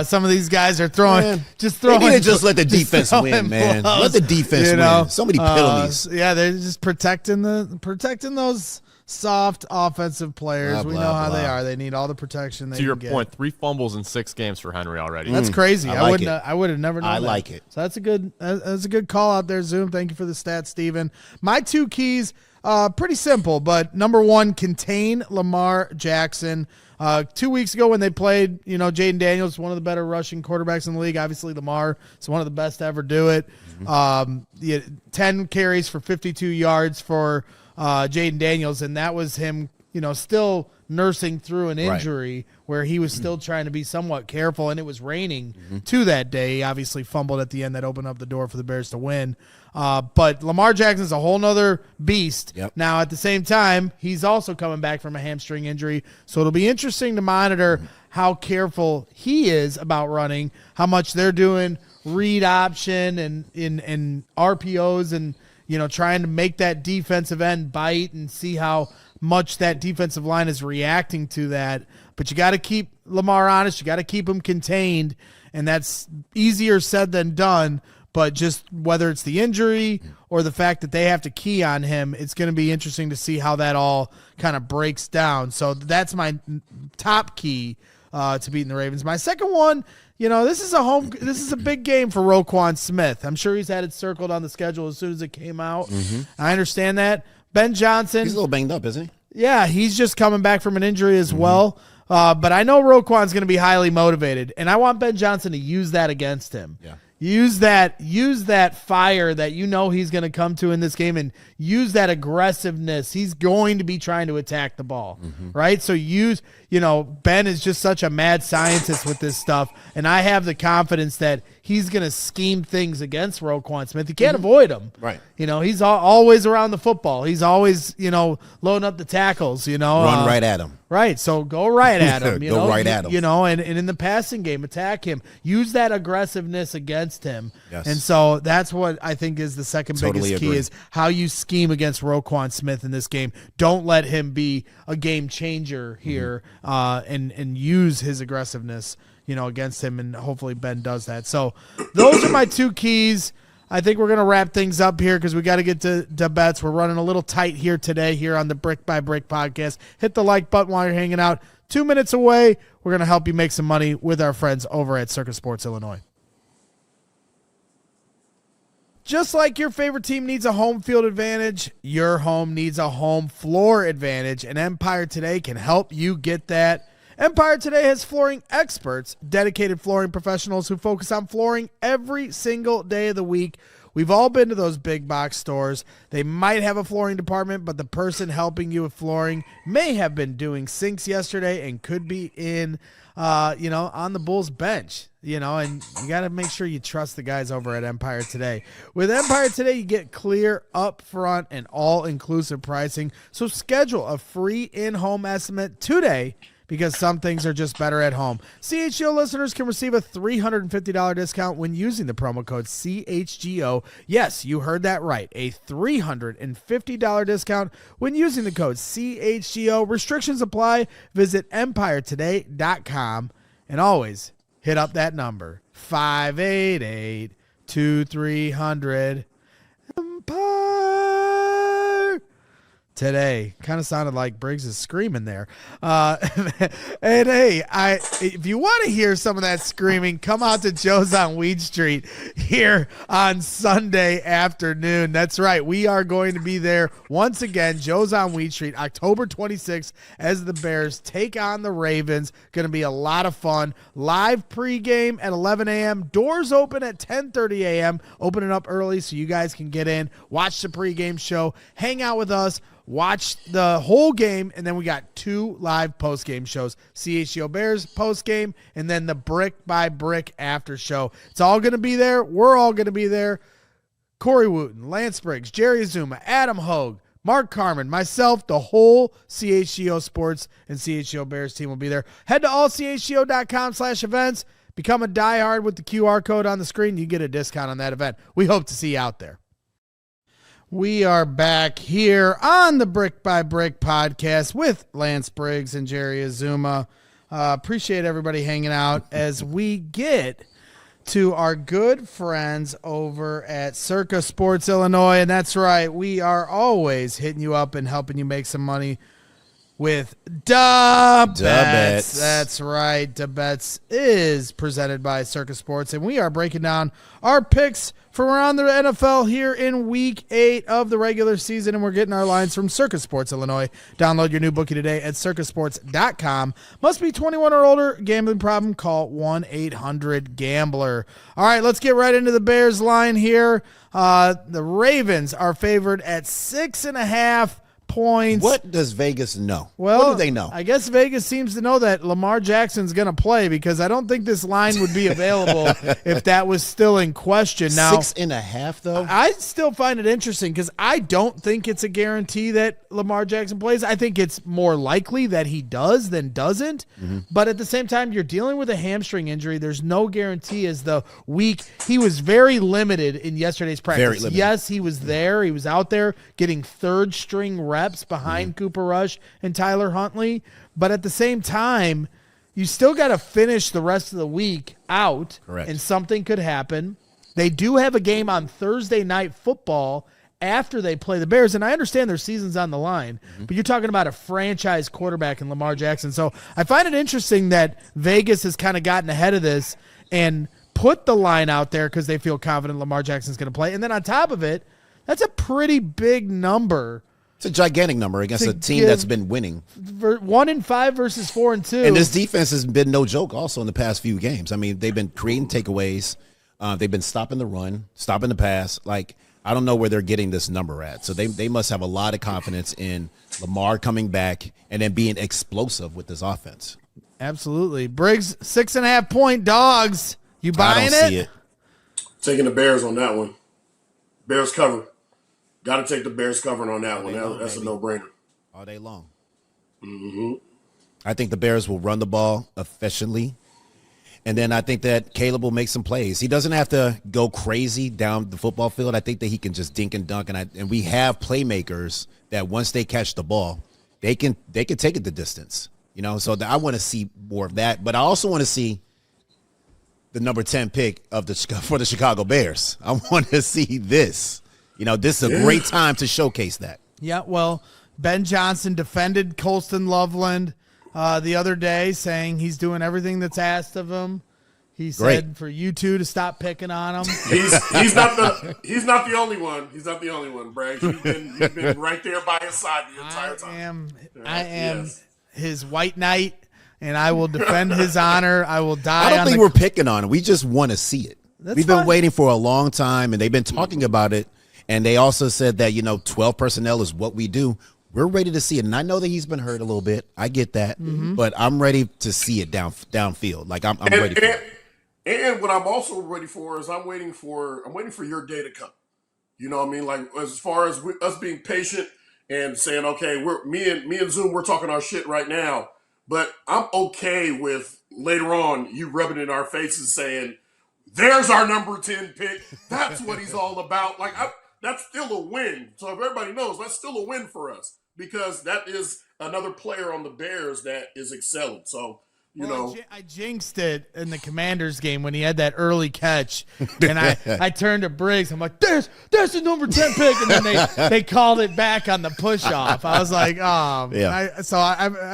Some of these guys are throwing. They need to just let the defense win, man. Blows, let the defense win. So many penalties. They're just protecting those soft offensive players. We know how they are. They need all the protection they can get. To your point, 3 fumbles in 6 games for Henry already. That's crazy. I would have never known I that. like it. So that's a good call out there, Zoom. Thank you for the stats, Steven. My 2 keys, pretty simple, but number one, contain Lamar Jackson. 2 weeks ago when they played, Jaden Daniels, one of the better rushing quarterbacks in the league. Obviously, Lamar is one of the best to ever do it. 10 carries for 52 yards for Jaden Daniels, and that was him, still nursing through an injury where he was still trying to be somewhat careful, and it was raining to that day. He obviously fumbled at the end. That opened up the door for the Bears to win. But Lamar Jackson's a whole nother beast. Yep. Now, at the same time, he's also coming back from a hamstring injury, so it'll be interesting to monitor how careful he is about running, how much they're doing read option and in RPOs and, trying to make that defensive end bite and see how much that defensive line is reacting to that. But you got to keep Lamar honest. You got to keep him contained, and that's easier said than done. But just whether it's the injury or the fact that they have to key on him, it's going to be interesting to see how that all kind of breaks down. So that's my top key to beating the Ravens. My second one, this is a big game for Roquan Smith. I'm sure he's had it circled on the schedule as soon as it came out. I understand that. Ben Johnson. He's a little banged up, isn't he? Yeah, he's just coming back from an injury as well. But I know Roquan's going to be highly motivated, and I want Ben Johnson to use that against him. Yeah. Use that fire that he's going to come to in this game, and use that aggressiveness. He's going to be trying to attack the ball, right? So Ben is just such a mad scientist with this stuff, and I have the confidence that he's going to scheme things against Roquan Smith. You can't avoid him. Right. He's always around the football. He's always, loading up the tackles, Run right at him. Right, so go right at him. Go right at him. And in the passing game, attack him. Use that aggressiveness against him. Yes. And so that's what I think is the second Totally biggest key agree. is how you scheme against Roquan Smith in this game. Don't let him be a game changer here and use his aggressiveness, against him, and hopefully Ben does that. So those are my two keys. I think we're going to wrap things up here because we got to get to bets. We're running a little tight here today here on the Brick by Brick podcast. Hit the like button while you're hanging out. 2 minutes away, we're going to help you make some money with our friends over at Circa Sports Illinois. Just like your favorite team needs a home field advantage, your home needs a home floor advantage, and Empire Today can help you get that. Empire Today has flooring experts, dedicated flooring professionals who focus on flooring every single day of the week. We've all been to those big box stores. They might have a flooring department, but the person helping you with flooring may have been doing sinks yesterday and could be in, on the Bulls bench, and you got to make sure you trust the guys over at Empire Today. With Empire Today, you get clear, upfront, and all-inclusive pricing. So schedule a free in-home estimate today, because some things are just better at home. CHGO listeners can receive a $350 discount when using the promo code CHGO. Yes, you heard that right. A $350 discount when using the code CHGO. Restrictions apply. Visit EmpireToday.com. And always hit up that number, 588-2300. Empire Today. Kind of sounded like Briggs is screaming there. And hey, if you want to hear some of that screaming, come out to Joe's on Weed Street here on Sunday afternoon. That's right. We are going to be there once again. Joe's on Weed Street, October 26th, as the Bears take on the Ravens. Going to be a lot of fun. Live pregame at 11 a.m. Doors open at 10:30 a.m. Opening up early so you guys can get in, watch the pregame show, hang out with us, watch the whole game, and then we got 2 live post-game shows. CHGO Bears post-game, and then the Brick by Brick after show. It's all going to be there. We're all going to be there. Corey Wooten, Lance Briggs, Jerry Azumah, Adam Hogue, Mark Carmen, myself, the whole CHGO Sports and CHGO Bears team will be there. Head to allchgo.com/events. Become a diehard with the QR code on the screen. You get a discount on that event. We hope to see you out there. We are back here on the Brick by Brick podcast with Lance Briggs and Jerry Azumah. Appreciate everybody hanging out as we get to our good friends over at Circa Sports Illinois. And that's right, we are always hitting you up and helping you make some money with Da Bets. Bets. That's right. Da Bets is presented by Circa Sports, and we are breaking down our picks from around the NFL here in Week 8 of the regular season, and we're getting our lines from Circa Sports, Illinois. Download your new bookie today at circasports.com. Must be 21 or older. Gambling problem? Call 1-800-GAMBLER. All right, let's get right into the Bears line here. The Ravens are favored at 6.5 points. What does Vegas know? Well, what do they know? I guess Vegas seems to know that Lamar Jackson's going to play, because I don't think this line would be available if that was still in question. Now, 6.5 though. I still find it interesting because I don't think it's a guarantee that Lamar Jackson plays. I think it's more likely that he does than doesn't. Mm-hmm. But at the same time, you're dealing with a hamstring injury. There's no guarantee as the week. He was very limited in yesterday's practice. Very limited. Yes, he was there. He was out there getting third string reps behind Cooper Rush and Tyler Huntley. But at the same time, you still got to finish the rest of the week out. Correct. And something could happen. They do have a game on Thursday Night Football after they play the Bears, and I understand their season's on the line, but you're talking about a franchise quarterback in Lamar Jackson. So I find it interesting that Vegas has kind of gotten ahead of this and put the line out there because they feel confident Lamar Jackson's going to play. And then on top of it, that's a pretty big number. It's a gigantic number against a team that's been winning. 1-5 versus 4-2. And this defense has been no joke also in the past few games. I mean, they've been creating takeaways. They've been stopping the run, stopping the pass. Like, I don't know where they're getting this number at. So they must have a lot of confidence in Lamar coming back and then being explosive with this offense. Absolutely. Briggs, 6.5-point dogs. You buying I don't see it. Taking the Bears on that one. Bears cover. Got to take the Bears covering on that one. That's a no-brainer. All day long. Mm-hmm. I think the Bears will run the ball efficiently. And then I think that Caleb will make some plays. He doesn't have to go crazy down the football field. I think that he can just dink and dunk. And we have playmakers that once they catch the ball, they can take it the distance. You know, so I want to see more of that. But I also want to see the number 10 pick for the Chicago Bears. I want to see this. You know, this is a great time to showcase that. Yeah, well, Ben Johnson defended Colston Loveland the other day, saying he's doing everything that's asked of him. He said for you two to stop picking on him. He's not the only one. He's not the only one, Bragg. You've been right there by his side the entire time. I am his white knight, and I will defend his honor. I will die. I don't think we're picking on him. We just want to see it. We've been fine. waiting for a long time, and they've been talking about it. And they also said that, 12 personnel is what we do. We're ready to see it. And I know that he's been hurt a little bit. I get that. Mm-hmm. But I'm ready to see it downfield. Like, I'm ready for it. And what I'm also ready for is I'm waiting for your day to come. You know what I mean? Like, as far as us being patient and saying, okay, me and Zoom, we're talking our shit right now. But I'm okay with later on you rubbing it in our faces saying, there's our number 10 pick. That's what he's all about. Like, that's still a win. So if everybody knows, that's still a win for us because that is another player on the Bears that is excelling. So, you know. I jinxed it in the Commanders game when he had that early catch. And I turned to Briggs. I'm like, there's the number 10 pick. And then they called it back on the push-off. I was like, oh. Yeah. I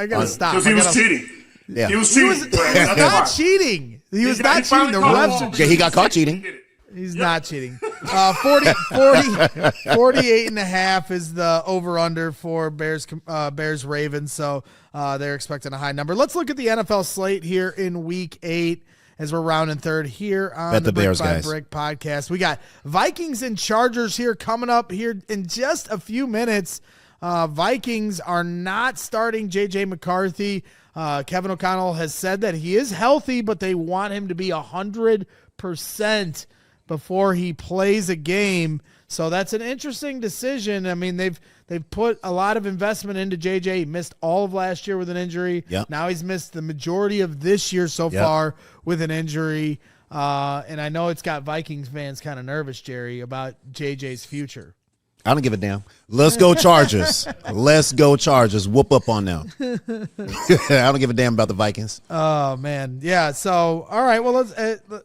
got to stop. Because he was cheating. Yeah. He was cheating. Not cheating. He was not cheating. The refs are cheating. He got caught cheating. He's not cheating. 48.5 is the over-under for Bears Ravens. So they're expecting a high number. Let's look at the NFL slate here in Week 8 as we're rounding third here on the Bears, Brick by guys. Brick podcast. We got Vikings and Chargers here coming up here in just a few minutes. Vikings are not starting J.J. McCarthy. Kevin O'Connell has said that he is healthy, but they want him to be 100% before he plays a game. So that's an interesting decision. I mean, they've put a lot of investment into JJ. He missed all of last year with an injury. Yep. Now he's missed the majority of this year so far with an injury. And I know it's got Vikings fans kind of nervous, Jerry, about JJ's future. I don't give a damn. Let's go Chargers. Let's go Chargers. Whoop up on them. I don't give a damn about the Vikings. Oh man, yeah. So all right, well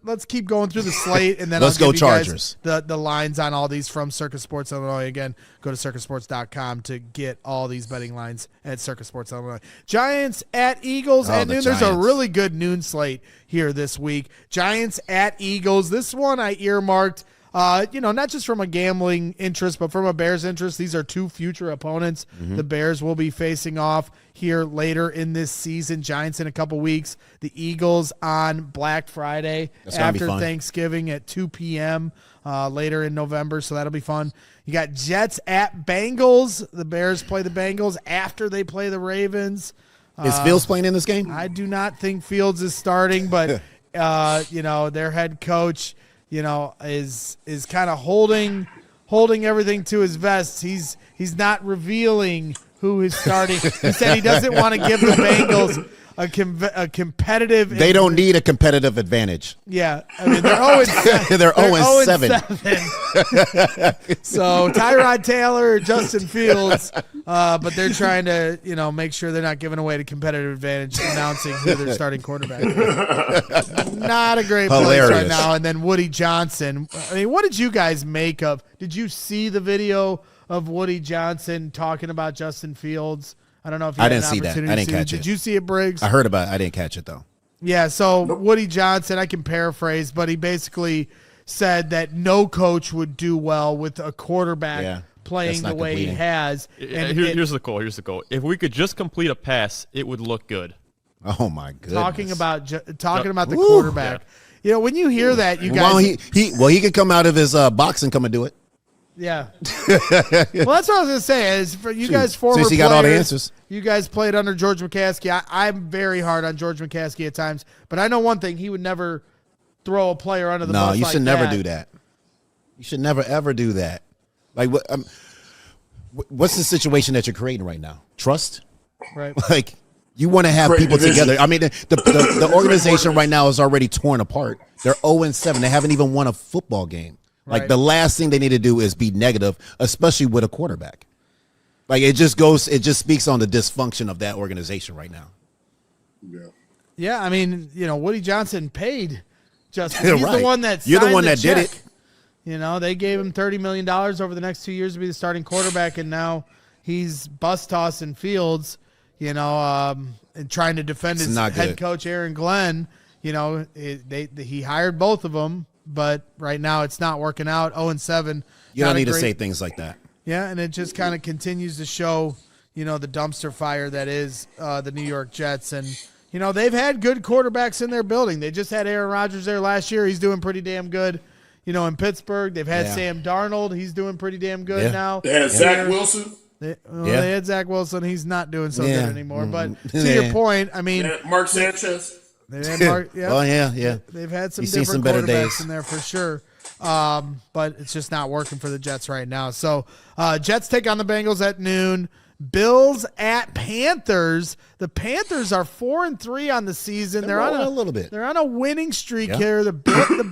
let's keep going through the slate, and then Let's I'll go give you guys Chargers. the lines on all these from Circa Sports Illinois. Again, go to circasports.com to get all these betting lines at Circa Sports Illinois. Giants at Eagles at noon. There's a Giants. really good noon slate here this week. Giants at Eagles. This one I earmarked. Not just from a gambling interest, but from a Bears interest. These are two future opponents. Mm-hmm. The Bears will be facing off here later in this season. Giants in a couple weeks. The Eagles on Black Friday after Thanksgiving at 2 p.m. Later in November, so that'll be fun. You got Jets at Bengals. The Bears play the Bengals after they play the Ravens. Is Fields playing in this game? I do not think Fields is starting, but their head coach is kind of holding everything to his vest. He's not revealing who is starting. He said he doesn't want to give the Bengals a competitive. They don't need a competitive advantage. Yeah, I mean they're 0-7. They're 0-7. So Tyrod Taylor, Justin Fields, but they're trying to make sure they're not giving away the competitive advantage, announcing who their starting quarterback is. Not a great place right now. And then Woody Johnson. I mean, what did you guys make of? Did you see the video of Woody Johnson talking about Justin Fields? I don't know if you I had didn't an see that. opportunity I didn't to. catch it. Did you see it, Briggs? I heard about it. I didn't catch it, though. Yeah, so Woody Johnson, I can paraphrase, but he basically said that no coach would do well with a quarterback playing the way he has. And here's the goal. Here's the goal. If we could just complete a pass, it would look good. Oh, my goodness. Talking about the quarterback. Yeah. When you hear that, you guys. Well, he could come out of his box and come and do it. Yeah. Well, that's what I was going to say. Is for you guys, former Since he got all the answers. You guys played under George McCaskey. I'm very hard on George McCaskey at times, but I know one thing: he would never throw a player under the bus. No, you should never that. do that. You should never ever do that. Like, what's the situation that you're creating right now? Trust, right? Like, you want to have Great people division. together. I mean, the organization right now is already torn apart. They're 0-7. They haven't even won a football game. Like, Right. the last thing they need to do is be negative, especially with a quarterback. Like, it just speaks on the dysfunction of that organization right now. Yeah. Yeah, I mean, Woody Johnson paid Justin. He's Right. the one that You're the signed one that did check. it. They gave him $30 million over the next 2 years to be the starting quarterback, and now he's bus tossing Fields, and trying to defend his not head good. coach, Aaron Glenn. He hired both of them, but right now it's not working out. 0-7. You don't need to say things like that. Yeah, and it just kind of continues to show, the dumpster fire that is the New York Jets. And, they've had good quarterbacks in their building. They just had Aaron Rodgers there last year. He's doing pretty damn good, in Pittsburgh. They've had Sam Darnold. He's doing pretty damn good now. They had Zach Wilson. They had Zach Wilson. He's not doing so good anymore. But to Yeah. your point, I mean, Mark Sanchez. they had Mark. Yeah, Oh, yeah. they've had some You've seen different some better quarterbacks days. in there for sure. But it's just not working for the Jets right now. So Jets take on the Bengals at noon. Bills at Panthers. The Panthers are 4-3 on the season. They're on a little bit. They're on a winning streak here. The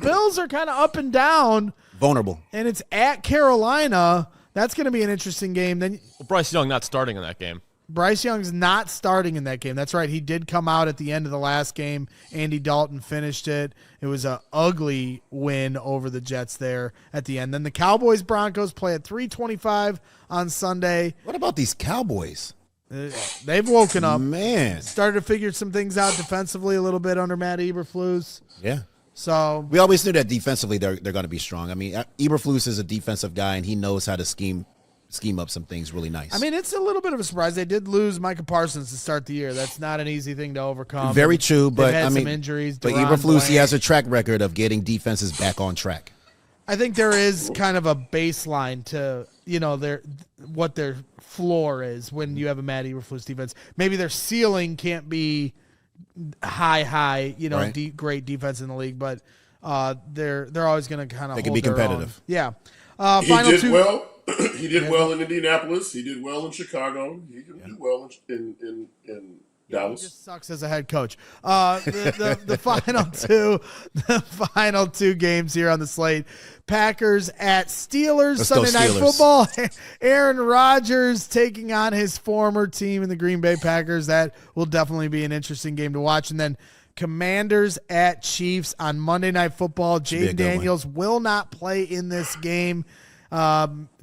Bills are kind of up and down, Vulnerable. and it's at Carolina. That's going to be an interesting game. Then Bryce Young not starting in that game. Bryce Young's not starting in that game. That's right. He did come out at the end of the last game. Andy Dalton finished it. It was an ugly win over the Jets there at the end. Then the Cowboys-Broncos play at 3:25 on Sunday. What about these Cowboys? They've woken up. Man. Started to figure some things out defensively a little bit under Matt Eberflus. Yeah. So We always knew that defensively they're going to be strong. I mean, Eberflus is a defensive guy, and he knows how to scheme up some things really nice. I mean, it's a little bit of a surprise. They did lose Micah Parsons to start the year. That's not an easy thing to overcome. Very true, They've but had I mean, some injuries. but Deron Eberflus, he Bland. has a track record of getting defenses back on track. I think there is kind of a baseline to what their floor is when you have a Matt Eberflus defense. Maybe their ceiling can't be high, Right. great defense in the league, but they're always going to kind of They can be competitive. Yeah. He Final did two. well. He did well in Indianapolis. He did well in Chicago. He can do well in He Dallas. just sucks as a head coach. The final two games here on the slate: Packers at Steelers. Let's go Sunday Night Steelers. Football. Aaron Rodgers taking on his former team in the Green Bay Packers. That will definitely be an interesting game to watch. And then Commanders at Chiefs on Monday Night Football. be a Jaden good Daniels will not play in this game.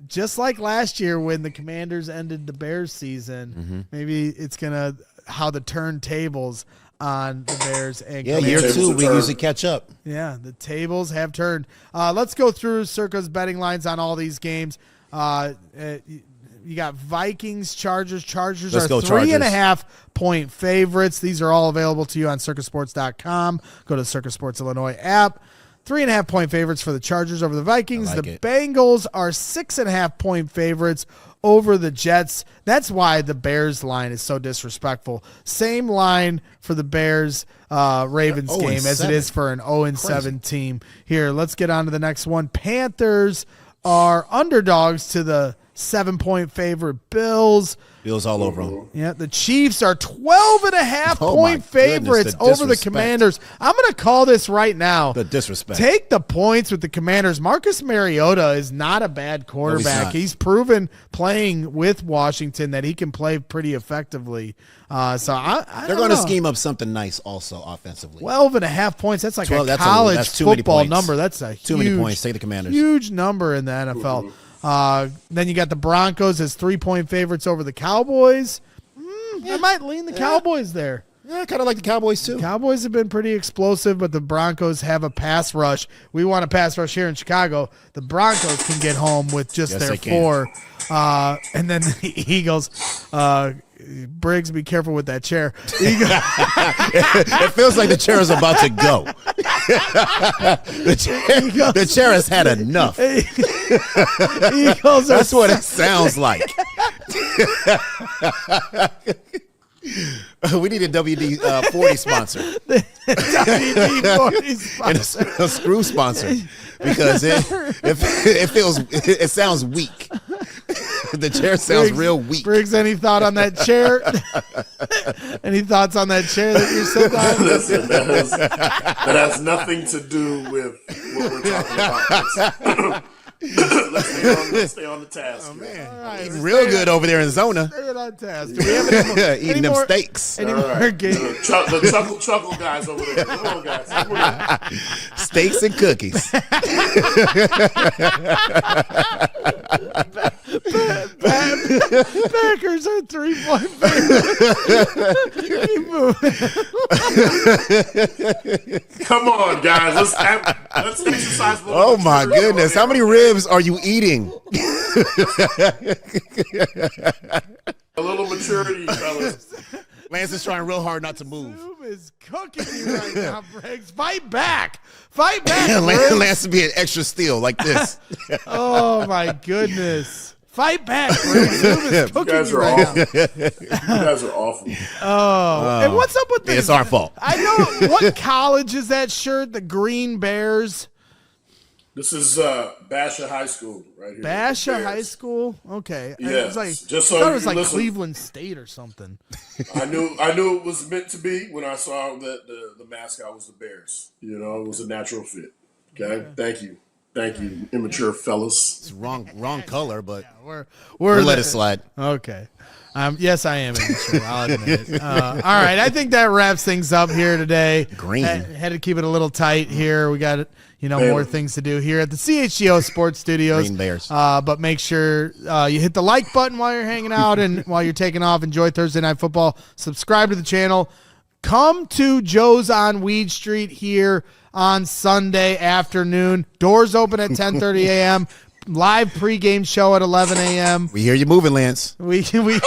Just like last year when the Commanders ended the Bears season, maybe it's going to how the turntables on the Bears and Yeah, Commanders. year two, we turn. usually catch up. Yeah, the tables have turned. Let's go through Circa's betting lines on all these games. You got Vikings, Chargers. Chargers Let's are go 3.5 point favorites. These are all available to you on circasports.com. Go to the Circa Sports Illinois app. 3.5 point favorites for the Chargers over the Vikings. I like The it. Bengals are 6.5 point favorites over the Jets. That's why the Bears line is so disrespectful. Same line for the Bears Ravens They're game as it 0-7. is for an 0-7 team. Here, let's get on to the next one. Panthers are underdogs to the 7-point favorite Bills. Bills all over them. Yeah, the Chiefs are 12.5 Oh, point my favorites goodness, the over the disrespect. Commanders. I'm going to call this right now. The disrespect. Take the points with the Commanders. Marcus Mariota is not a bad quarterback. not. He's proven playing with Washington that he can play pretty effectively. I They're don't going to know. scheme up something nice also offensively. 12.5 points. That's like 12, a that's college that's too many football points. number. That's a Too many huge, points. Take the Commanders. huge number in the NFL. Then you got the Broncos as 3-point favorites over the Cowboys. I might lean the Cowboys there. Yeah, I kind of like the Cowboys too. Cowboys have been pretty explosive, but the Broncos have a pass rush. We want a pass rush here in Chicago. The Broncos can get home with just Yes, their they can. 4. And then the Eagles, Briggs, be careful with that chair. Eagles, It feels like the chair is about to go. the chair has had enough. Eagles That's are what it sounds like. We need a WD-40 sponsor WD-40 and sponsor. a screw sponsor because it sounds weak. The chair sounds real weak. Briggs, any thought on that chair? Any thoughts on that chair that you're sitting on? Listen, that has nothing to do with what we're talking about. Let's stay on the task. All right, Eating real good over there in Zona. staying on task. Do we have any more, Eating them steaks. Any All more right. games? The chuckle guys over there. Come on, guys. Come on. Steaks and cookies. Packers are 3-point favorites. Keep moving. Come on, guys. Let's exercise. a little Oh my maturity goodness. over How many ribs are you eating? A little maturity, fellas. Lance is trying real hard not to move. Zoom is cooking you right now, Briggs. Fight back. Fight back, Briggs. Lance to be an extra steel like this. Oh, my goodness. Fight back, Briggs. Zoom is You cooking guys you are right awful. You guys are awful. now. And what's up with this? It's our fault. I know. What college is that shirt? The Green Bears? This is Basha High School right here. Basha Bears. High School? Okay. Yes. It was like, Just I so thought it was you like listen. Cleveland State or something. I knew it was meant to be when I saw that the mascot was the Bears. You know, it was a natural fit. Okay, thank you, immature fellas. It's wrong color, but We'll we'll let it slide. Okay. Yes, I am immature. I'll admit it. All right. I think that wraps things up here today. Green. Had to keep it a little tight here. We got more things to do here at the CHGO Sports Studios. Green Bears. But make sure you hit the like button while you're hanging out and while you're taking off. Enjoy Thursday Night Football. Subscribe to the channel. Come to Joe's on Weed Street here on Sunday afternoon. Doors open at 10:30 a.m. Live pregame show at 11 a.m. We hear you moving, Lance. We got we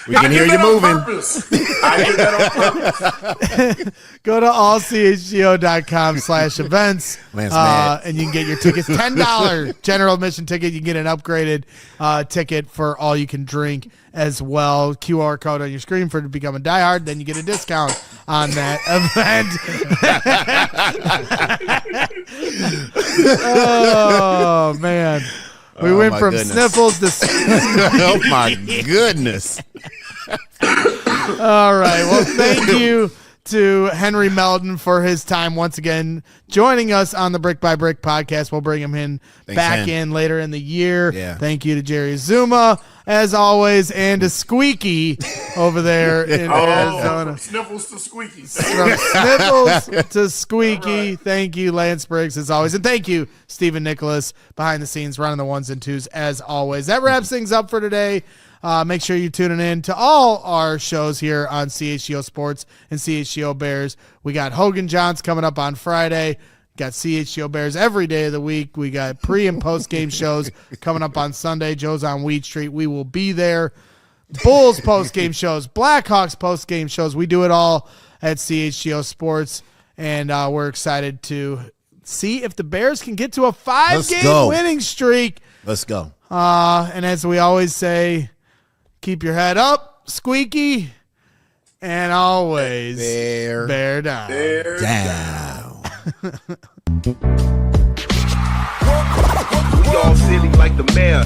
We can hear you moving. I did that on purpose. go to allchgo.com/events Lance mad. and you can get your tickets. $10 general admission ticket. You can get an upgraded ticket for all you can drink as well. QR code on your screen for to become a diehard. Then you get a discount on that event. Oh man. We Oh, went my from goodness. sniffles to. Oh my goodness. All right. Well, thank you to Henry Melton for his time once again joining us on the Brick by Brick podcast. We'll bring him in back Hen. in later in the year. Yeah. Thank you to Jerry Azumah, as always, and to Squeaky over there in Arizona. From sniffles to squeakies. From sniffles to squeaky. Right. Thank you, Lance Briggs, as always. And thank you, Stephen Nicholas, behind the scenes, running the ones and twos, as always. That wraps things up for today. Make sure you're tuning in to all our shows here on CHGO Sports and CHGO Bears. We got Hogan Johns coming up on Friday. Got CHGO Bears every day of the week. We got pre- and post-game shows coming up on Sunday. Joe's on Weed Street. We will be there. Bulls post-game shows, Blackhawks post-game shows. We do it all at CHGO Sports, and we're excited to see if the Bears can get to a 5-game winning streak. Let's go. And as we always say, keep your head up, Squeaky, and always bear down. Bear Down. We all silly like the mayor.